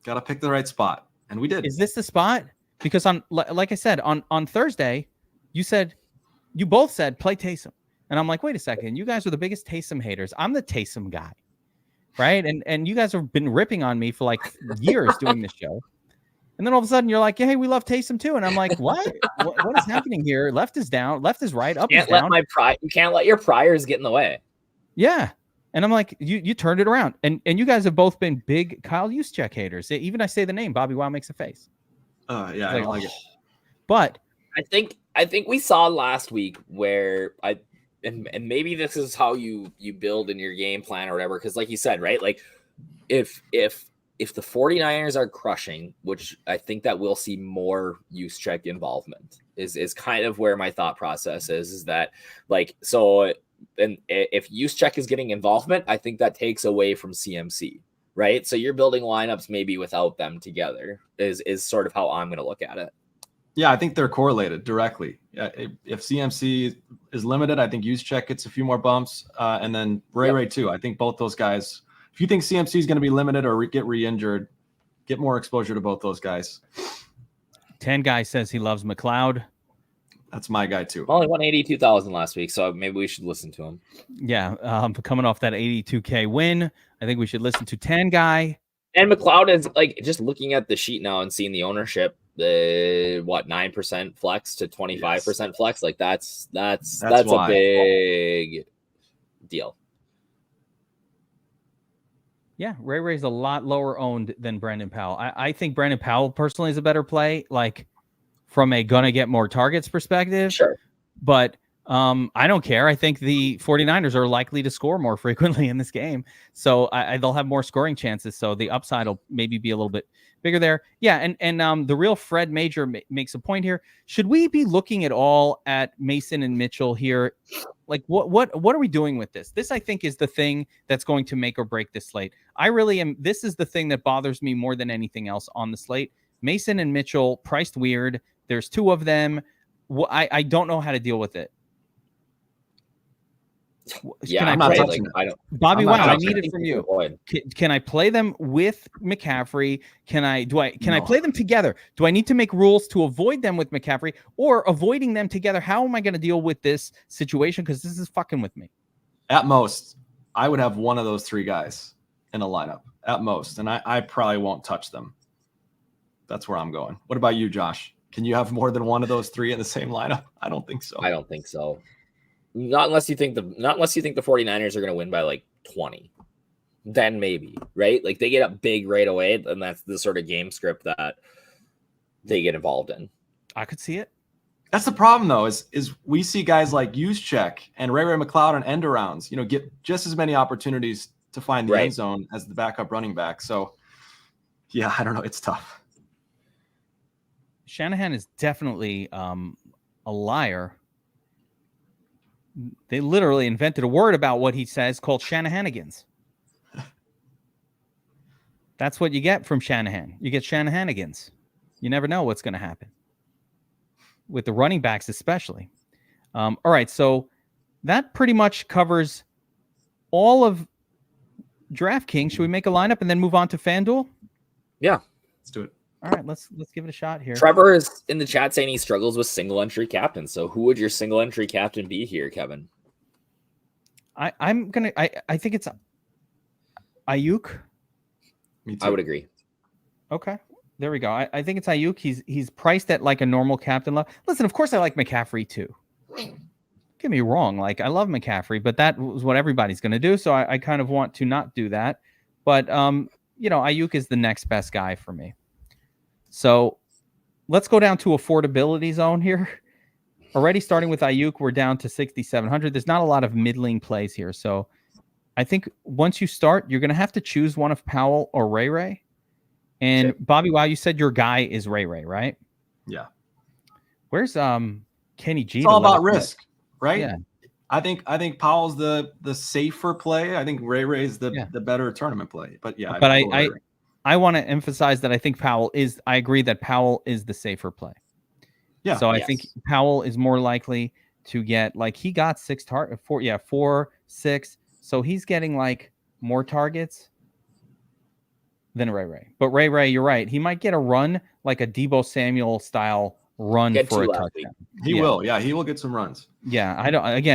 Got to pick the right spot, and we did. Is this the spot? Because like I said, on Thursday, you both said play Taysom, and I'm like, wait a second, you guys are the biggest Taysom haters. I'm the Taysom guy, right? And you guys have been ripping on me for like years doing this show. And then all of a sudden you're like, hey, we love Taysom too. And I'm like, what? What is happening here? Left is down, left is right, up is down. You can't let your priors get in the way. Yeah. And I'm like, you turned it around. And you guys have both been big Kyle Juszczyk haters. Even I say the name, Bobbywow makes a face. Yeah, I don't like it. But I think we saw last week where and maybe this is how you build in your game plan or whatever. Because like you said, right? Like if the 49ers are crushing, which I think that we'll see more Juszczyk involvement is kind of where my thought process is that like, so, and if Juszczyk is getting involvement, I think that takes away from CMC, right? So you're building lineups maybe without them together is sort of how I'm going to look at it. Yeah, I think they're correlated directly. If CMC is limited, I think Juszczyk gets a few more bumps, and then Ray too. I think both those guys. If you think CMC is going to be limited or get re-injured, get more exposure to both those guys. 10 guy says he loves McLeod. That's my guy too. Well, he won 82,000 last week, so maybe we should listen to him. Yeah, coming off that 82K win, I think we should listen to 10 guy. And McLeod is like just looking at the sheet now and seeing the ownership, 9% flex to 25% flex. Like that's a big deal. Yeah, Ray's a lot lower owned than Brandon Powell. I think Brandon Powell personally is a better play, like from a gonna get more targets perspective. Sure. But I don't care. I think the 49ers are likely to score more frequently in this game. So they'll have more scoring chances. So the upside will maybe be a little bit bigger there. Yeah, and the real Fred Major makes a point here. Should we be looking at all at Mason and Mitchell here? Like what are we doing with this? This I think is the thing that's going to make or break this slate. I really am. This is the thing that bothers me more than anything else on the slate. Mason and Mitchell priced weird. There's two of them. I don't know how to deal with it. Yeah, I'm not touching it. Bobbywow, I need it from you. Can I play them with McCaffrey? Can I play them together? Do I need to make rules to avoid them with McCaffrey or avoiding them together? How am I going to deal with this situation? Because this is fucking with me. At most, I would have one of those three guys in a lineup at most, and I probably won't touch them. That's where I'm going. What about you, Josh? Can you have more than one of those three in the same lineup? I don't think so. I don't think so. Not unless you think the 49ers are going to win by like 20. Then maybe, right? Like they get up big right away, and that's the sort of game script that they get involved in. I could see it. That's the problem, though, is we see guys like Juszczyk and Ray McLeod on end arounds, get just as many opportunities to find the end zone as the backup running back. So, yeah, I don't know. It's tough. Shanahan is definitely a liar. They literally invented a word about what he says called Shanahanigans. That's what you get from Shanahan. You get Shanahanigans. You never know what's going to happen with the running backs, especially. All right, so that pretty much covers all of DraftKings. Should we make a lineup and then move on to FanDuel? Yeah, let's do it. All right, let's give it a shot here. Trevor is in the chat saying he struggles with single entry captain. So who would your single entry captain be here, Kevin? I think it's Ayuk. Me too. I would agree. Okay. There we go. I think it's Ayuk. He's priced at like a normal captain level. Listen, of course I like McCaffrey too. get me wrong. Like, I love McCaffrey, but that was what everybody's going to do. So I kind of want to not do that. But, Ayuk is the next best guy for me. So let's go down to affordability zone here. Already starting with Ayuk, we're down to 6,700. There's not a lot of middling plays here. So I think once you start, you're going to have to choose one of Powell or Ray. And Bobbywow, you said your guy is Ray, right? Yeah. Where's Kenny G? It's all about risk, right? Yeah. I think Powell's the safer play. I think Ray's the better tournament play. But yeah. But I want to emphasize that I think I agree that Powell is the safer play. Yeah. So I think Powell is more likely to get, like, he got 4, 6. So he's getting like more targets than Ray. But Ray, you're right. He might get a run, like a Deebo Samuel style run for a touchdown. He will. Yeah, he will get some runs. Yeah.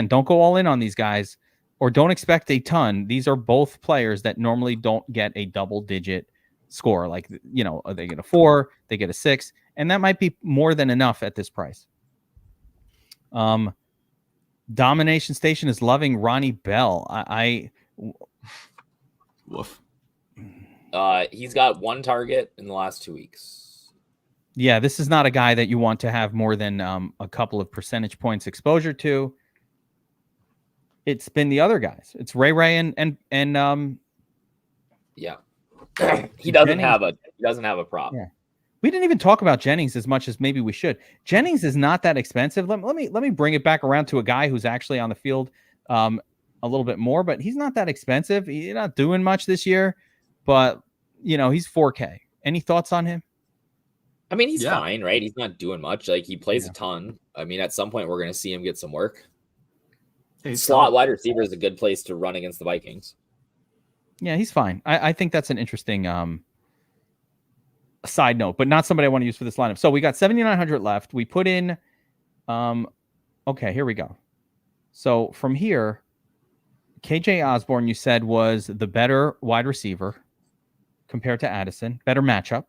Don't go all in on these guys, or don't expect a ton. These are both players that normally don't get a double digit score. Like, they get a 4, they get a 6, and that might be more than enough at this price. Domination Station is loving Ronnie Bell. Woof. He's got 1 target in the last 2 weeks. Yeah, this is not a guy that you want to have more than a couple of percentage points exposure to. It's been the other guys. It's Ray and yeah. He doesn't have a prop. Yeah. We didn't even talk about Jennings as much as maybe we should. Jennings is not that expensive. Let me bring it back around to a guy who's actually on the field a little bit more, but he's not that expensive. He's not doing much this year, but he's 4K. Any thoughts on him? I mean, he's fine, right? He's not doing much. Like, he plays a ton. I mean, at some point we're going to see him get some work. Slot wide receiver is a good place to run against the Vikings. Yeah, he's fine. I think that's an interesting side note, but not somebody I want to use for this lineup. So we got 7,900 left. We put in, okay, here we go. So from here, KJ Osborne, you said, was the better wide receiver compared to Addison. Better matchup.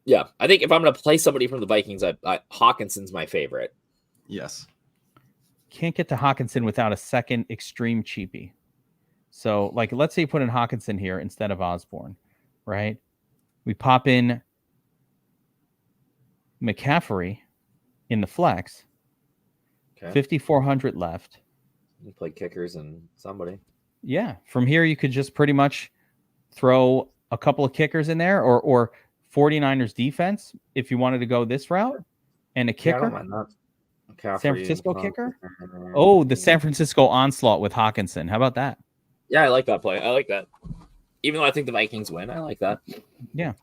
Yeah, I think if I'm going to play somebody from the Vikings, Hockenson's my favorite. Yes. Can't get to Hockenson without a second extreme cheapie. So, like, let's say you put in Hockenson here instead of Osborne, right? We pop in McCaffrey in the flex. Okay. 5,400 left. You play kickers and somebody. Yeah. From here, you could just pretty much throw a couple of kickers in there, or 49ers defense if you wanted to go this route, and a kicker. San Francisco kicker. Oh, the San Francisco onslaught with Hockenson. How about that? Yeah, I like that play. I like that. Even though I think the Vikings win, I like that. Yeah.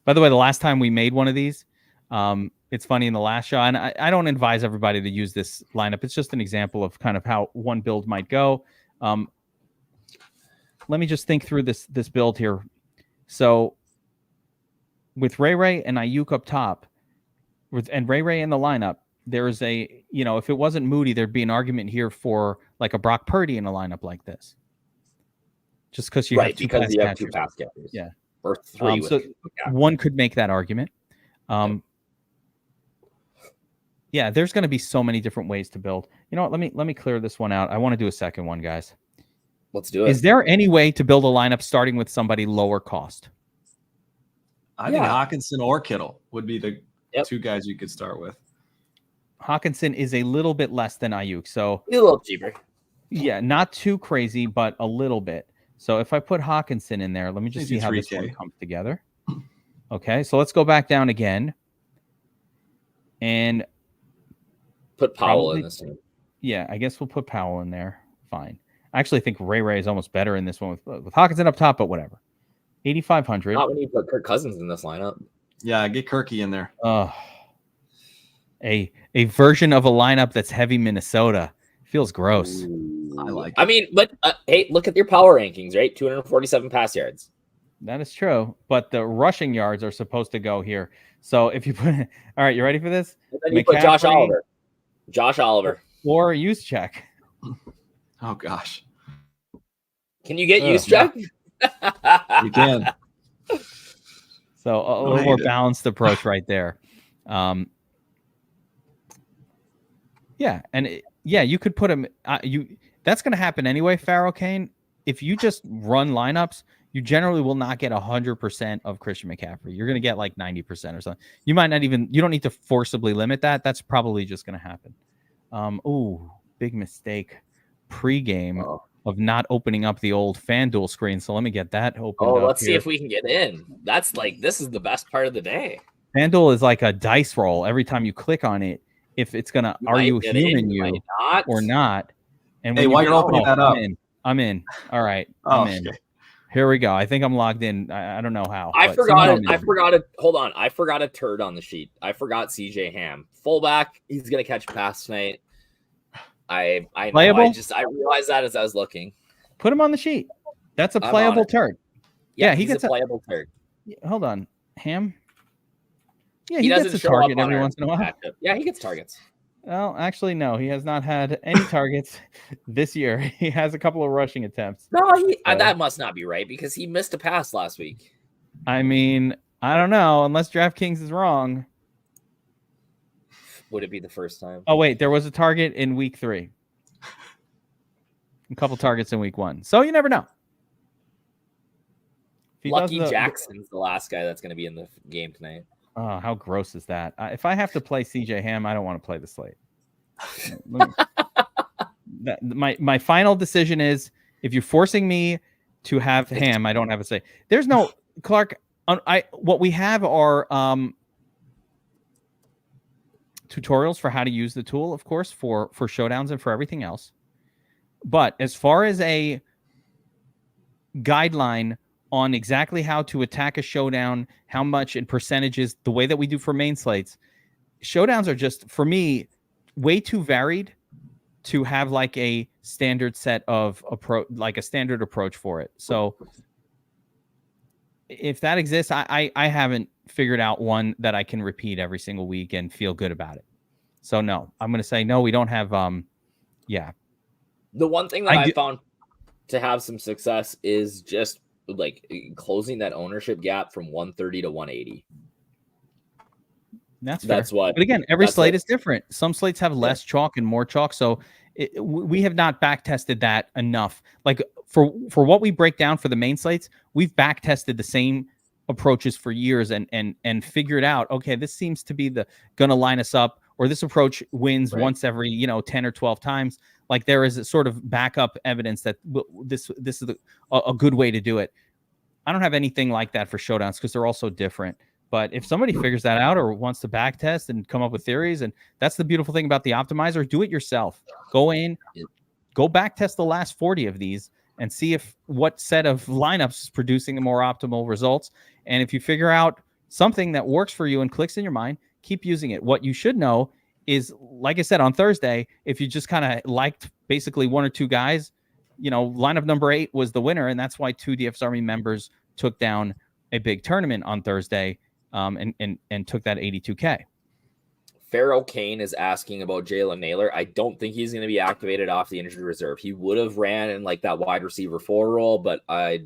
By the way, the last time we made one of these, it's funny, in the last show, and I don't advise everybody to use this lineup. It's just an example of kind of how one build might go. Let me just think through this build here. So with Ray and Ayuk up top, and Ray in the lineup, there's a, if it wasn't Moody, there'd be an argument here for like a Brock Purdy in a lineup like this. Just because you have two pass catchers. Yeah. Or 3. So one could make that argument. Yeah, there's going to be so many different ways to build. You know what? Let me clear this one out. I want to do a second one, guys. Let's do it. Is there any way to build a lineup starting with somebody lower cost? I think Hockenson or Kittle would be the two guys you could start with. Hockenson is a little bit less than Ayuk, so a little cheaper. Yeah, not too crazy, but a little bit. So if I put Hockenson in there, let me just see how this one comes together. Okay, so let's go back down again and put Powell in this one. Yeah, I guess we'll put Powell in there. Fine. I actually think Ray is almost better in this one with Hockenson up top, but whatever. 8,500. Not when you put Kirk Cousins in this lineup. Yeah, get Kirky in there. A version of a lineup that's heavy Minnesota. Feels gross. Ooh. I like it. I mean, but hey, look at your power rankings, right? 247 pass yards. That is true, but the rushing yards are supposed to go here. So if you put, all right, you ready for this? And then you put Josh Oliver. Or use check. Oh gosh. Can you get use check? You can. So a little more balanced approach right there. Yeah, and Yeah, you could put him. That's going to happen anyway, Pharaoh Kane. If you just run lineups, you generally will not get 100% of Christian McCaffrey. You're going to get like 90% or something. You might not even. You don't need to forcibly limit that. That's probably just going to happen. Big mistake pregame of not opening up the old FanDuel screen. So let me get that opened up. Let's see if we can get in. That's like, this is the best part of the day. FanDuel is like a dice roll. Every time you click on it, if it's going to, are you human you or not? And hey, while you're opening that up, I'm in. All right. I'm in. Here we go. I think I'm logged in. I don't know how. I forgot it. Hold on. I forgot a turd on the sheet. I forgot CJ Ham. Fullback. He's going to catch a pass tonight. I playable? I realized that as I was looking. Put him on the sheet. That's a playable turd. Yeah, he gets a playable turd. Hold on. Ham? Yeah, he gets a target every once in a while. Yeah, he gets targets. Well, actually, no. He has not had any targets this year. He has a couple of rushing attempts. No, that must not be right because he missed a pass last week. I mean, I don't know. Unless DraftKings is wrong. Would it be the first time? Oh, wait. There was a target in week 3. A couple targets in week 1. So you never know. Lucky Jackson's the last guy that's going to be in the game tonight. Oh, how gross is that? If I have to play CJ Ham, I don't want to play the slate. My final decision is if you're forcing me to have Ham, I don't have a say. There's no Clark. What we have are tutorials for how to use the tool, of course, for showdowns and for everything else. But as far as a guideline on exactly how to attack a showdown, how much in percentages, the way that we do for main slates, showdowns are just, for me, way too varied to have like a standard set of approach, like a standard approach for it. So if that exists, I haven't figured out one that I can repeat every single week and feel good about it. So no, I'm going to say no, we don't have, yeah. The one thing that I found to have some success is just like closing that ownership gap from 130 to 180. That's what. But again, every slate is different. Some slates have less chalk and more chalk, so we have not back tested that enough. Like for what we break down for the main slates, we've back tested the same approaches for years and figured out, okay, this seems to be gonna line us up, or this approach wins once every 10 or 12 times. Like there is a sort of backup evidence that this is a good way to do it. I don't have anything like that for showdowns because they're all so different. But if somebody figures that out or wants to back test and come up with theories, and that's the beautiful thing about the optimizer, do it yourself. Go in, go back test the last 40 of these and see if what set of lineups is producing the more optimal results. And if you figure out something that works for you and clicks in your mind, keep using it. What you should know is, like I said, on Thursday, if you just kind of liked basically one or two guys, lineup number 8 was the winner. And that's why 2 DFS Army members took down a big tournament on Thursday and took that 82K. Pharaoh Kane is asking about Jalen Naylor. I don't think he's going to be activated off the injured reserve. He would have ran in like that wide receiver 4 role, but I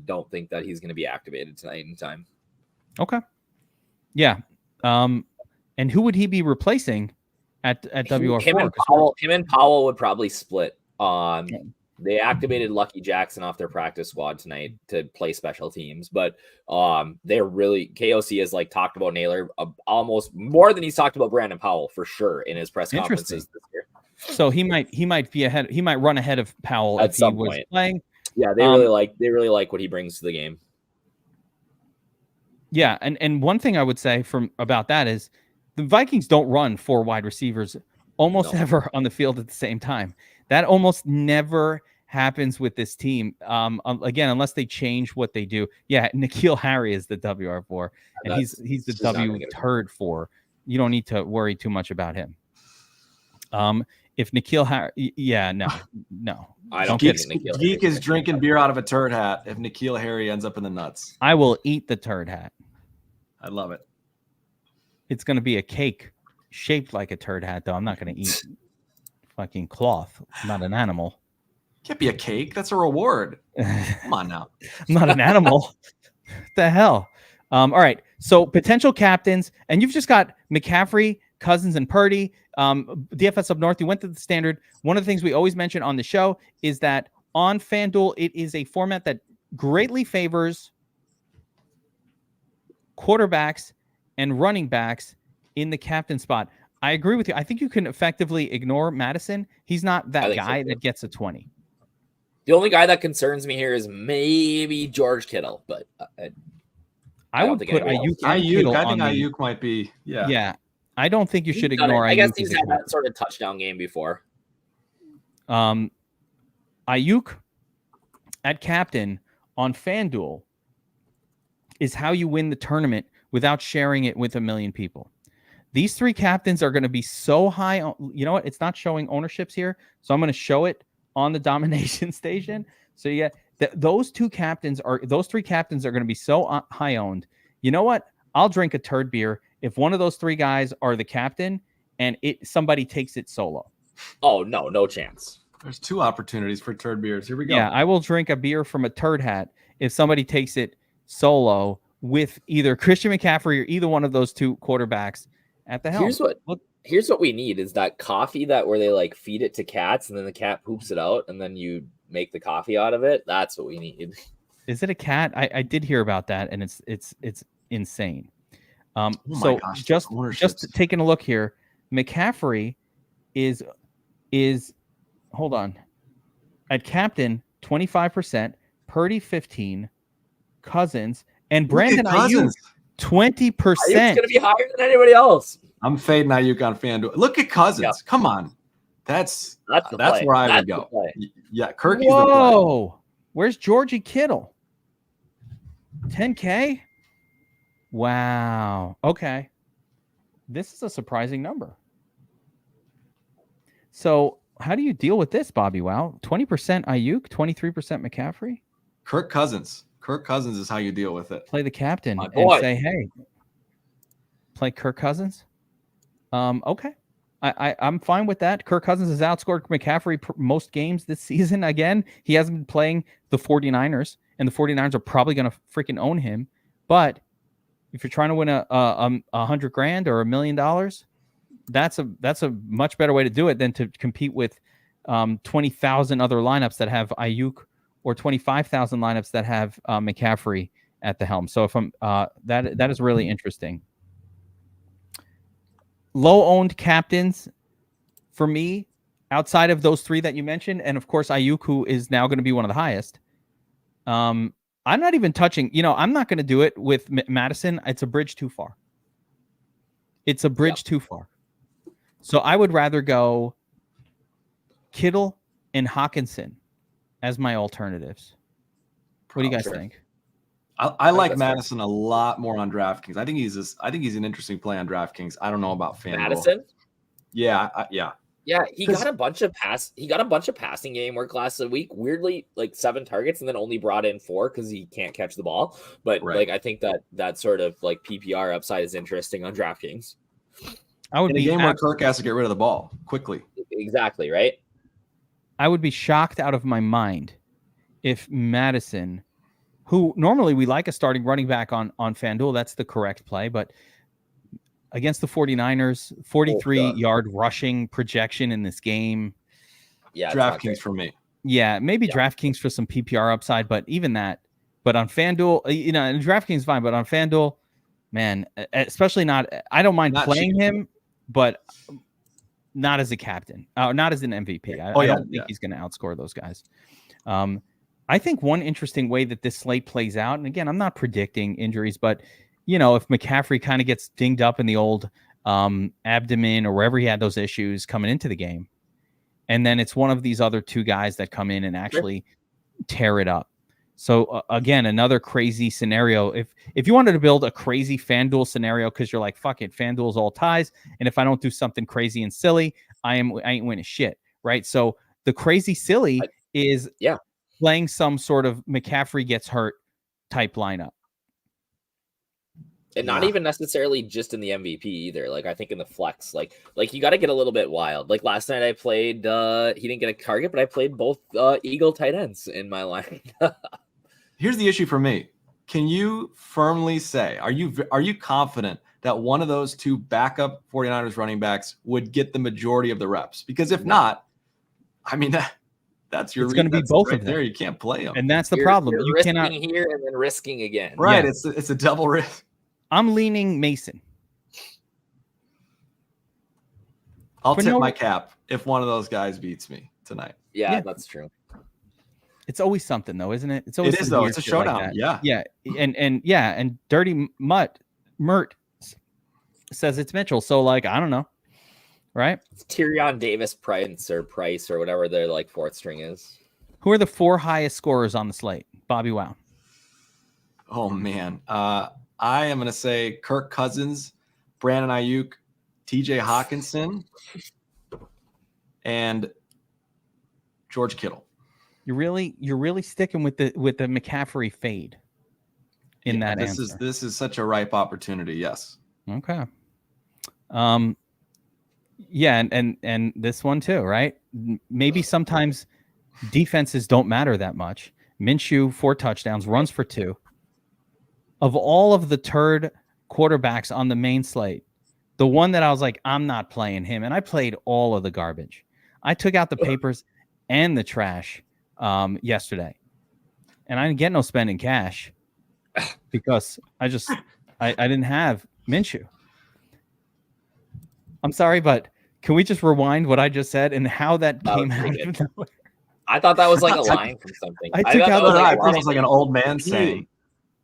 don't think that he's going to be activated tonight in time. Okay. Yeah. And who would he be replacing at WR4? Him and Powell would probably split. They activated Lucky Jackson off their practice squad tonight to play special teams, but they're really, KOC has like talked about Naylor almost more than he's talked about Brandon Powell for sure in his press conferences this year. So he might be ahead. He might run ahead of Powell at some point. Was playing. Yeah, they really like what he brings to the game. Yeah, and one thing I would say about that is the Vikings don't run 4 wide receivers almost ever on the field at the same time. That almost never happens with this team. Again, unless they change what they do. Yeah, N'Keal Harry is the WR4, and he's the W turd 4. You don't need to worry too much about him. If N'Keal Harry, no. I don't think Geek is drinking beer out of a turd hat if N'Keal Harry ends up in the nuts. I will eat the turd hat. I love it. It's going to be a cake shaped like a turd hat, though. I'm not going to eat fucking cloth. I'm not an animal. Can't be a cake. That's a reward. Come on now. I'm not an animal. What the hell? All right. So potential captains, and you've just got McCaffrey, Cousins and Purdy. DFS up north, you went to the standard. One of the things we always mention on the show is that on FanDuel, it is a format that greatly favors quarterbacks and running backs in the captain spot. I agree with you. I think you can effectively ignore Madison. He's not that guy that gets a 20. The only guy that concerns me here is maybe George Kittle, but I would put Ayuk. I think Ayuk might be. Yeah. Yeah. I don't think you should ignore Ayuk. I guess he's had that sort of touchdown game before. Ayuk at captain on FanDuel is how you win the tournament without sharing it with a million people. These three captains are going to be so high. You know what? It's not showing ownerships here, so I'm going to show it on the domination station. So yeah, those three captains are going to be so high owned. You know what? I'll drink a turd beer if one of those three guys are the captain and somebody takes it solo. Oh no chance. There's 2 opportunities for turd beers. Here we go. Yeah, I will drink a beer from a turd hat if somebody takes it solo with either Christian McCaffrey or either one of those 2 quarterbacks at the helm. Here's what we need is that coffee where they like feed it to cats and then the cat poops it out and then you make the coffee out of it. That's what we need. Is it a cat? I did hear about that and it's insane. Just taking a look here, McCaffrey is hold on. At captain 25%, Purdy 15, Cousins and Brandon Ayuk 20%. It's going to be higher than anybody else. I'm fading Ayuk on FanDuel. Look at Cousins. Yeah. Come on. That's where I would go. Yeah, Kirky's the play. Whoa. Where's Georgie Kittle? 10K? Wow. Okay. This is a surprising number. So how do you deal with this, Bobbywow? 20% Ayuk, 23% McCaffrey? Kirk Cousins is how you deal with it. Play the captain and say, hey, play Kirk Cousins. Okay. I'm fine with that. Kirk Cousins has outscored McCaffrey most games this season. Again, he hasn't been playing the 49ers, and the 49ers are probably going to freaking own him. But if you're trying to win a $100,000 or $1 million, that's a much better way to do it than to compete with 20,000 other lineups that have Ayuk or 25,000 lineups that have McCaffrey at the helm. So if I'm that is really interesting. Low owned captains for me, outside of those 3 that you mentioned, and of course Ayuk, who is now going to be one of the highest. I'm not even touching. I'm not going to do it with Madison. It's a bridge too far. Too far. So I would rather go Kittle and Hockenson as my alternatives. What do you guys think? I like Madison a lot more on DraftKings. I think he's an interesting play on DraftKings. I don't know about FanDuel. Madison? Yeah. Yeah, he got a bunch of passing game work last week. Weirdly, like 7 targets and then only brought in 4 because he can't catch the ball. But I think that sort of like PPR upside is interesting on DraftKings. I would in a game where Kirk has to get rid of the ball quickly. Exactly, right? I would be shocked out of my mind if Madison, who normally we like a starting running back on FanDuel, that's the correct play, but against the 49ers, 43-yard rushing projection in this game. Yeah, DraftKings for me. Yeah, maybe DraftKings for some PPR upside, but even that. But on FanDuel, and DraftKings is fine, but on FanDuel, man, especially not. I don't mind playing him, but not as a captain, not as an MVP. I don't think he's going to outscore those guys. I think one interesting way that this slate plays out, and again, I'm not predicting injuries, but if McCaffrey kind of gets dinged up in the old abdomen or wherever he had those issues coming into the game, and then it's one of these other 2 guys that come in and actually tear it up. So again, another crazy scenario. If you wanted to build a crazy FanDuel scenario because you're like, fuck it, FanDuel's all ties, and if I don't do something crazy and silly, I ain't winning shit, right? So the crazy silly is playing some sort of McCaffrey gets hurt type lineup. And not even necessarily just in the MVP either. Like I think in the flex, like you got to get a little bit wild. Like last night I played, he didn't get a target, but I played both Eagle tight ends in my line. Here's the issue for me. can you firmly say, are you confident that one of those two backup 49ers running backs would get the majority of the reps? Because if not, I mean, that's your. It's going to be both right of them. there. You can't play them, and that's the problem. You're You risking cannot here and then risking again. Right? Yeah. It's a double risk. I'm leaning Mason. I'll tip my cap if one of those guys beats me tonight. Yeah, that's true. It's always something, though, isn't it? It's always It's a showdown. Like and Dirty Mert says it's Mitchell. So like, I don't know, right? It's Tyrion Davis Price or whatever their like fourth string is. Who are the 4 highest scorers on the slate? Bobbywow. Oh man, I am gonna say Kirk Cousins, Brandon Ayuk, TJ Hockenson, and George Kittle. You're really sticking with the McCaffrey fade in that answer. This is such a ripe opportunity. Yes. Okay. Yeah, and this one too, right? Maybe sometimes defenses don't matter that much. Minshew 4 touchdowns, runs for 2. Of all of the turd quarterbacks on the main slate, the one that I was like, I'm not playing him, and I played all of the garbage. I took out the papers and the trash yesterday, and I didn't get no spending cash because I didn't have Minshew. I'm sorry, but can we just rewind what I just said and how that came out of nowhere? I thought that was like a line from something. I thought it was like an old man saying.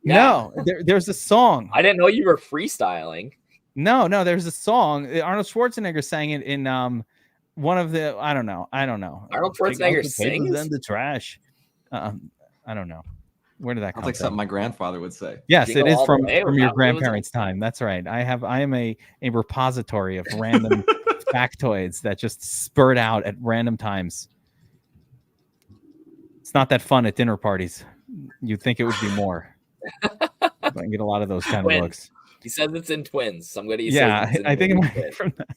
Yeah. No, there's a song. I didn't know you were freestyling. No, there's a song. Arnold Schwarzenegger sang it in one of the I don't know. Arnold Schwarzenegger sings in the trash. I don't know. Where did that come from? Like something my grandfather would say. Yes, Jingle it is from your way. grandparents' time. That's right. I am a repository of random factoids that just spurt out at random times. It's not that fun at dinner parties. You'd think it would be more. I get a lot of those kind of looks. He says it's in twins. Somebody says it's in I think it might be from that.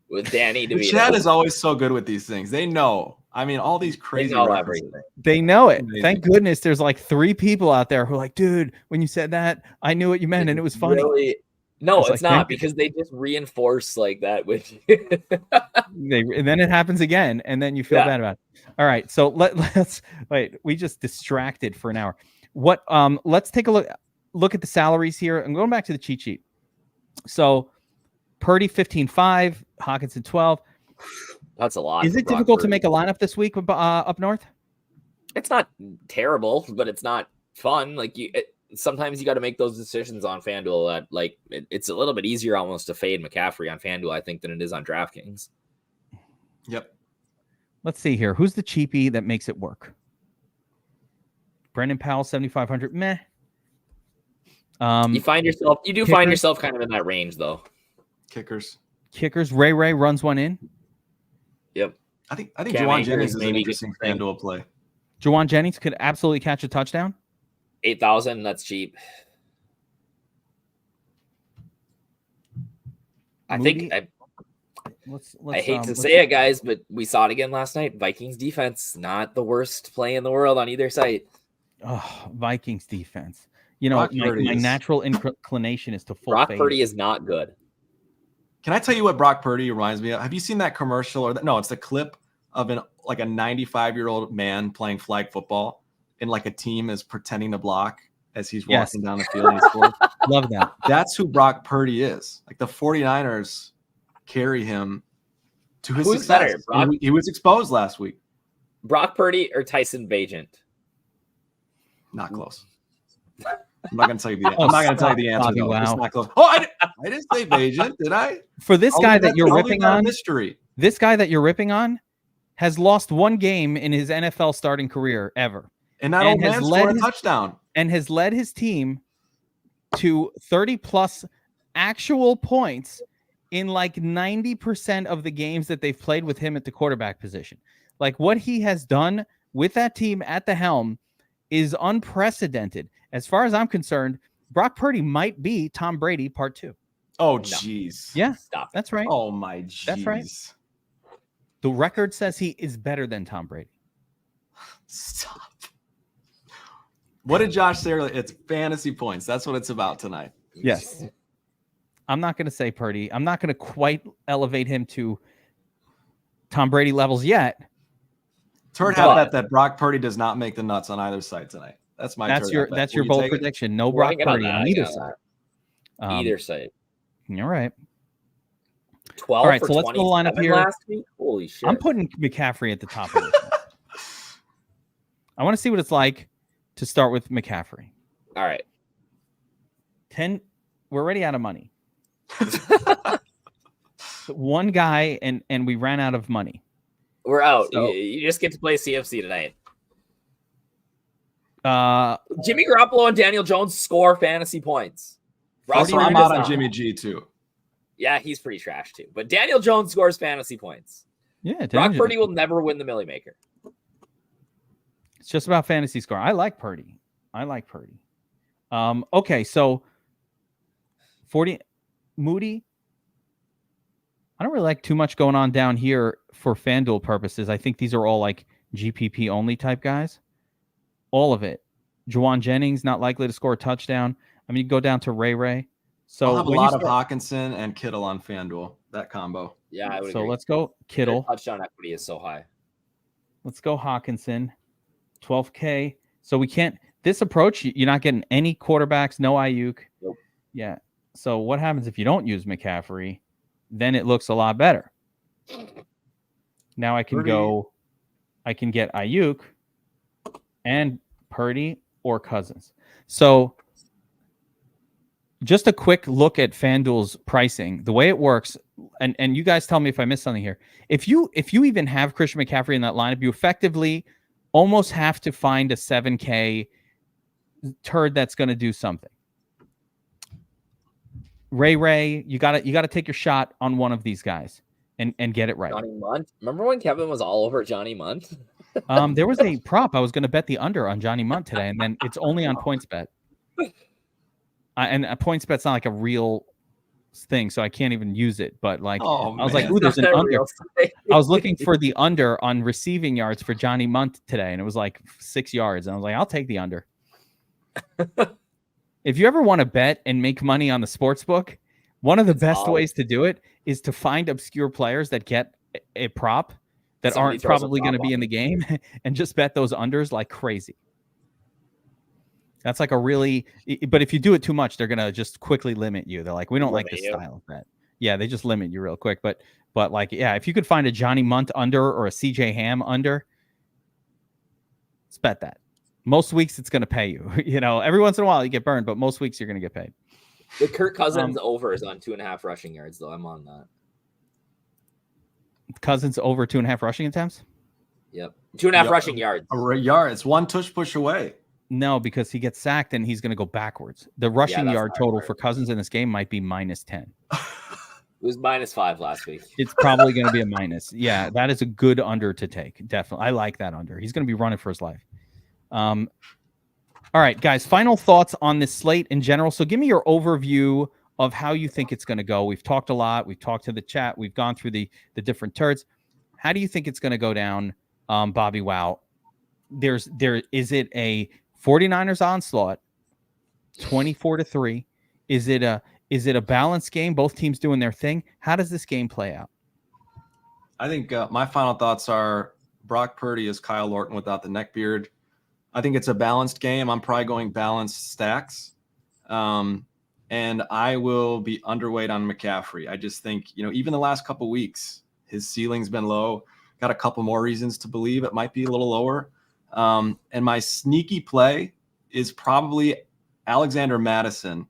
With Danny DeVito. Chad is always so good with these things. They know. I mean, all these crazy everything. They know it. Amazing. Thank goodness there's like 3 people out there who are like, dude, when you said that, I knew what you meant and it was funny. Really? No, it's not because they just reinforce like that with and then it happens again, and then you feel bad about it. All right, so let's wait. We just distracted for an hour. What? Let's take a look at the salaries here. I'm going back to the cheat sheet. So Purdy 15.5, Hockenson 12. That's a lot. Is it difficult to make a lineup this week up north? It's not terrible, but it's not fun. Like sometimes you got to make those decisions on FanDuel. That like it's a little bit easier almost to fade McCaffrey on FanDuel, I think, than it is on DraftKings. Yep. Let's see here. Who's the cheapie that makes it work? Brandon Powell 7,500. Meh. You find yourself kind of in that range though. Kickers. Ray runs one in. Yep. I think Juwan Jennings is an interesting FanDuel play. Juwan Jennings could absolutely catch a touchdown. 8,000. That's cheap. I think I hate to say it, guys, but we saw it again last night. Vikings defense, not the worst play in the world on either side. Oh, Vikings defense. You know, my natural inclination is to full Brock fade. Purdy is not good. Can I tell you what Brock Purdy reminds me of? Have you seen that commercial no, it's the clip of a 95-year-old man playing flag football and like a team is pretending to block as he's walking down the field and he scores. Love that. That's who Brock Purdy is. Like the 49ers carry him to his success. He was exposed last week. Brock Purdy or Tyson Bagent? Not close. I'm not going to tell you the answer. Though. Wow. It's not close. Oh, I didn't say Bagent, did I? For this guy that you're ripping on, mystery. This guy that you're ripping on has lost 1 game in his NFL starting career ever. And that old man scored a touchdown. And has led his team to 30-plus actual points in like 90% of the games that they've played with him at the quarterback position. Like what he has done with that team at the helm is unprecedented. As far as I'm concerned, Brock Purdy might be Tom Brady part 2. Oh, jeez. Yeah, stop. That's right. Oh, my jeez. That's right. The record says he is better than Tom Brady. Stop. What did Josh say earlier? It's fantasy points. That's what it's about tonight. Yes. I'm not going to say Purdy. I'm not going to quite elevate him to Tom Brady levels yet. Turd have that Brock Purdy does not make the nuts on either side tonight. That's my That's your bold prediction. No Brock Purdy on either side. Either side. All right. 12 All right, for so let's go line up here. Last week? Holy shit. I'm putting McCaffrey at the top of this. I want to see what it's like to start with McCaffrey. All right. 10. We're already out of money. One guy, and we ran out of money. We're out. So, you just get to play CFC tonight. Jimmy Garoppolo and Daniel Jones score fantasy points. Also, I'm out on Jimmy G too. Yeah, he's pretty trash too. But Daniel Jones scores fantasy points. Yeah, Brock Purdy will never win the Millie Maker. It's just about fantasy score. I like Purdy. Okay, so 40 Moody. I don't really like too much going on down here for FanDuel purposes. I think these are all like GPP only type guys. All of it. Juwan Jennings not likely to score a touchdown. I mean, you go down to Ray. So I'll have a lot of Hockenson and Kittle on FanDuel. That combo. Yeah, I would agree. So let's go Kittle. Their touchdown equity is so high. Let's go Hockenson. 12K. So we can't. This approach, you're not getting any quarterbacks. No Ayuk. Nope. Yeah. So what happens if you don't use McCaffrey? Then it looks a lot better. Now I can get Ayuk and Purdy or Cousins. So just a quick look at FanDuel's pricing, the way it works, and you guys tell me if I missed something here. If you even have Christian McCaffrey in that lineup, you effectively almost have to find a 7K turd that's going to do something. Ray, you gotta take your shot on one of these guys and get it right. Johnny Munt. Remember when Kevin was all over Johnny Munt? There was a prop I was going to bet the under on Johnny Munt today, and then it's only on PointsBet. And PointsBet's not like a real thing, so I can't even use it. But like, I was like, "Ooh, there's an under." I was looking for the under on receiving yards for Johnny Munt today, and it was like 6 yards. And I was like, "I'll take the under." If you ever want to bet and make money on the sports book, one of the best ways to do it is to find obscure players that get a prop that aren't probably going to be in the game and just bet those unders like crazy. That's like but if you do it too much, they're going to just quickly limit you. They're like, we don't like this style of bet. Yeah, they just limit you real quick. But like, yeah, if you could find a Johnny Munt under or a CJ Ham under, let's bet that. Most weeks it's going to pay you. Every once in a while you get burned, but most weeks you're going to get paid. The Kirk Cousins over is on 2.5 rushing yards, though. I'm on that. Cousins over 2.5 rushing attempts? Yep. 2.5 rushing yards. A yard. It's one push away. No, because he gets sacked and he's going to go backwards. The rushing yard total for Cousins in this game might be -10. It was -5 last week. It's probably going to be a minus. Yeah, that is a good under to take. Definitely. I like that under. He's going to be running for his life. All right, guys, final thoughts on this slate in general. So give me your overview of how you think it's going to go. We've talked a lot. We've talked to the chat. We've gone through the different turds. How do you think it's going to go down, Bobbywow? Is it a 49ers onslaught, 24-3? Is it a balanced game? Both teams doing their thing. How does this game play out? I think my final thoughts are Brock Purdy is Kyle Orton without the neckbeard. I think it's a balanced game. I'm probably going balanced stacks. And I will be underweight on McCaffrey. I just think, even the last couple weeks, his ceiling's been low. Got a couple more reasons to believe it might be a little lower. And my sneaky play is probably Alexander Madison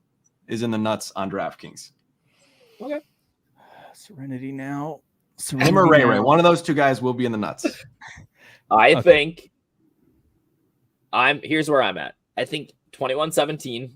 is in the nuts on DraftKings. Okay. Serenity now. Him or Ray. One of those two guys will be in the nuts. I think here's where I'm at. I think 21-17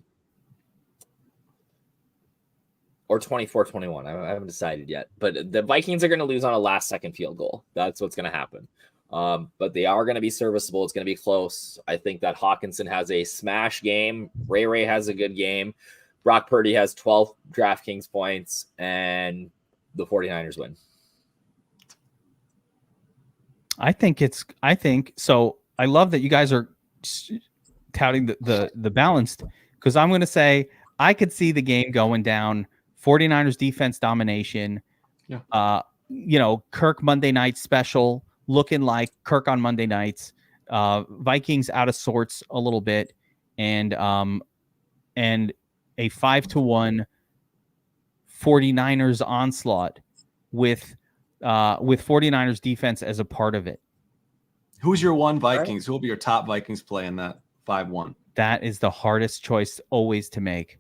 or 24-21. I haven't decided yet. But the Vikings are going to lose on a last-second field goal. That's what's going to happen. But they are going to be serviceable. It's going to be close. I think that Hockenson has a smash game. Ray has a good game. Brock Purdy has 12 DraftKings points, and the 49ers win. I think so. I love that you guys are touting the balanced, because I'm going to say I could see the game going down 49ers defense domination. Yeah. Kirk Monday night special looking like Kirk on Monday nights. Vikings out of sorts a little bit, and a 5-1 49ers onslaught with 49ers defense as a part of it. Who's your one Vikings? Who will be your top Vikings play in that 5-1? That is the hardest choice always to make.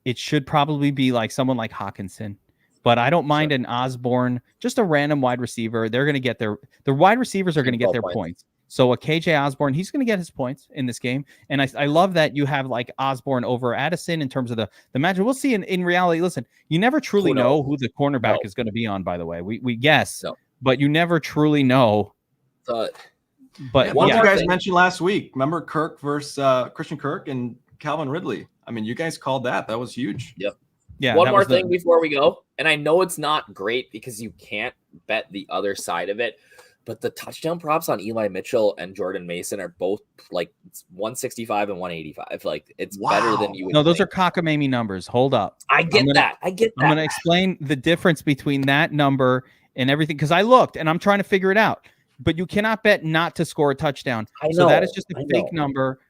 It should probably be like someone like Hockenson, but I don't mind an Osborne, just a random wide receiver. They're going to get the wide receivers are going to get their points. So a KJ Osborne, he's going to get his points in this game. And I love that you have like Osborne over Addison in terms of the match. We'll see in reality. Listen, you never truly know who the cornerback is going to be on, by the way. We guess, but you never truly know. But one you guys mentioned last week, remember Kirk versus Christian Kirk and Calvin Ridley? I mean, you guys called that. That was huge. Yep. Yeah. One more thing before we go. And I know it's not great because you can't bet the other side of it, but the touchdown props on Eli Mitchell and Jordan Mason are both like 165 and 185. Like it's better than you would those are cockamamie numbers. Hold up. I get that. I'm going to explain the difference between that number and everything, because I looked and I'm trying to figure it out. But you cannot bet not to score a touchdown. So that is just a fake number.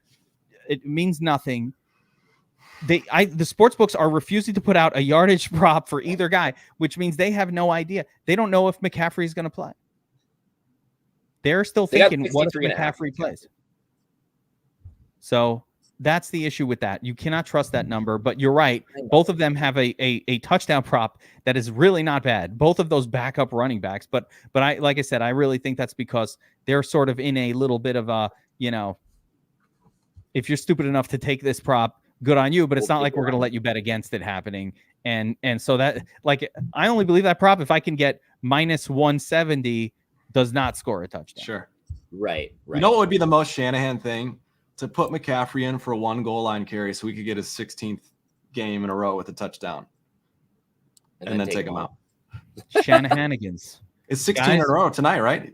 It means nothing. The sports books are refusing to put out a yardage prop for either guy, which means they have no idea. They don't know if McCaffrey is going to play. They're still thinking, what if McCaffrey plays? So that's the issue with that. You cannot trust that number, but you're right. Both of them have a touchdown prop that is really not bad. Both of those backup running backs. But like I said, I really think that's because they're sort of in a little bit of a, if you're stupid enough to take this prop, good on you, but it's not like we're going to let you bet against it happening. And so that, like, I only believe that prop if I can get minus 170 does not score a touchdown. Sure. Right. You know what would be the most Shanahan thing? To put McCaffrey in for one goal line carry so we could get his 16th game in a row with a touchdown. And then take him out. Shanahanigans. It's 16 in a row tonight, right?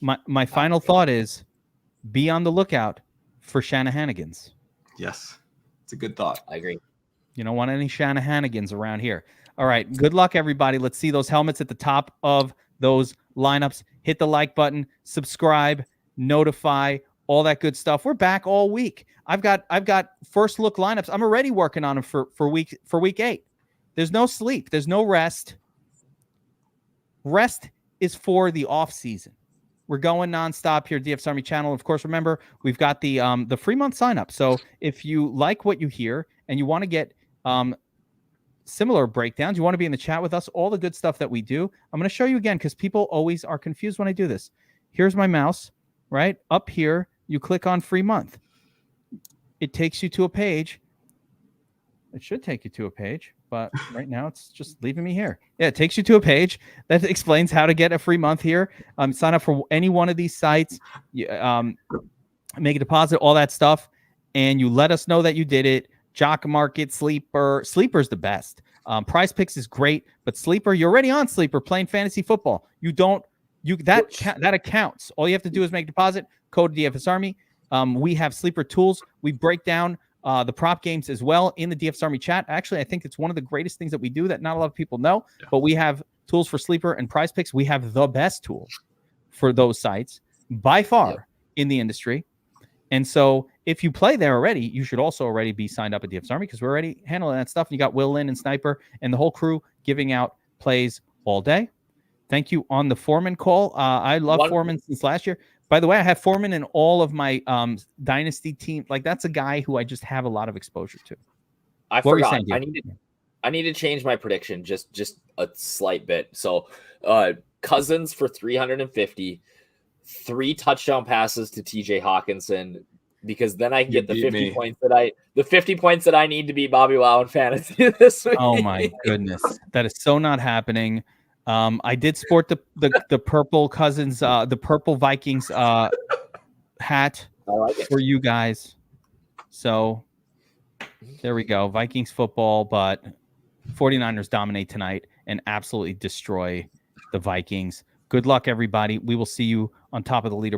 My final thought is be on the lookout for Shanahanigans. Yes. It's a good thought. I agree. You don't want any Shanahanigans around here. All right. Good luck, everybody. Let's see those helmets at the top of those lineups. Hit the like button, subscribe, notify, all that good stuff. We're back all week. I've got first look lineups. I'm already working on them for week 8. There's no sleep. There's no rest. Rest is for the off season. We're going nonstop here, DFS Army channel. Of course, remember we've got the free month sign up. So if you like what you hear and you want to get similar breakdowns, you want to be in the chat with us, all the good stuff that we do. I'm going to show you again because people always are confused when I do this. Here's my mouse, right up here. You click on free month. It takes you to a page. It should take you to a page, but right now it's just leaving me here. Yeah, it takes you to a page that explains how to get a free month here. Sign up for any one of these sites, make a deposit, all that stuff, and you let us know that you did it. Jock Market, Sleeper's the best. Prize Picks is great, but Sleeper, you're already on Sleeper playing fantasy football. That accounts. All you have to do is make a deposit, code DFS Army. We have Sleeper tools. We break down the prop games as well in the DFS Army chat. Actually, I think it's one of the greatest things that we do that not a lot of people know, but we have tools for Sleeper and Prize Picks. We have the best tool for those sites by far in the industry. And so if you play there already, you should also already be signed up at DFS Army because we're already handling that stuff. And you got Will Lynn and Sniper and the whole crew giving out plays all day. Thank you on the Foreman call. I love Foreman since last year. By the way, I have Foreman in all of my dynasty team. Like that's a guy who I just have a lot of exposure to. I forgot. I need to change my prediction just a slight bit. So Cousins for 350, 3 touchdown passes to TJ Hockenson, because then I can get the 50 points that I need to beat Bobbywow in fantasy this week. Oh my goodness. That is so not happening. I did sport the purple Cousins, the purple Vikings hat for you guys. So there we go. Vikings football, but 49ers dominate tonight and absolutely destroy the Vikings. Good luck, everybody. We will see you on top of the leaderboard.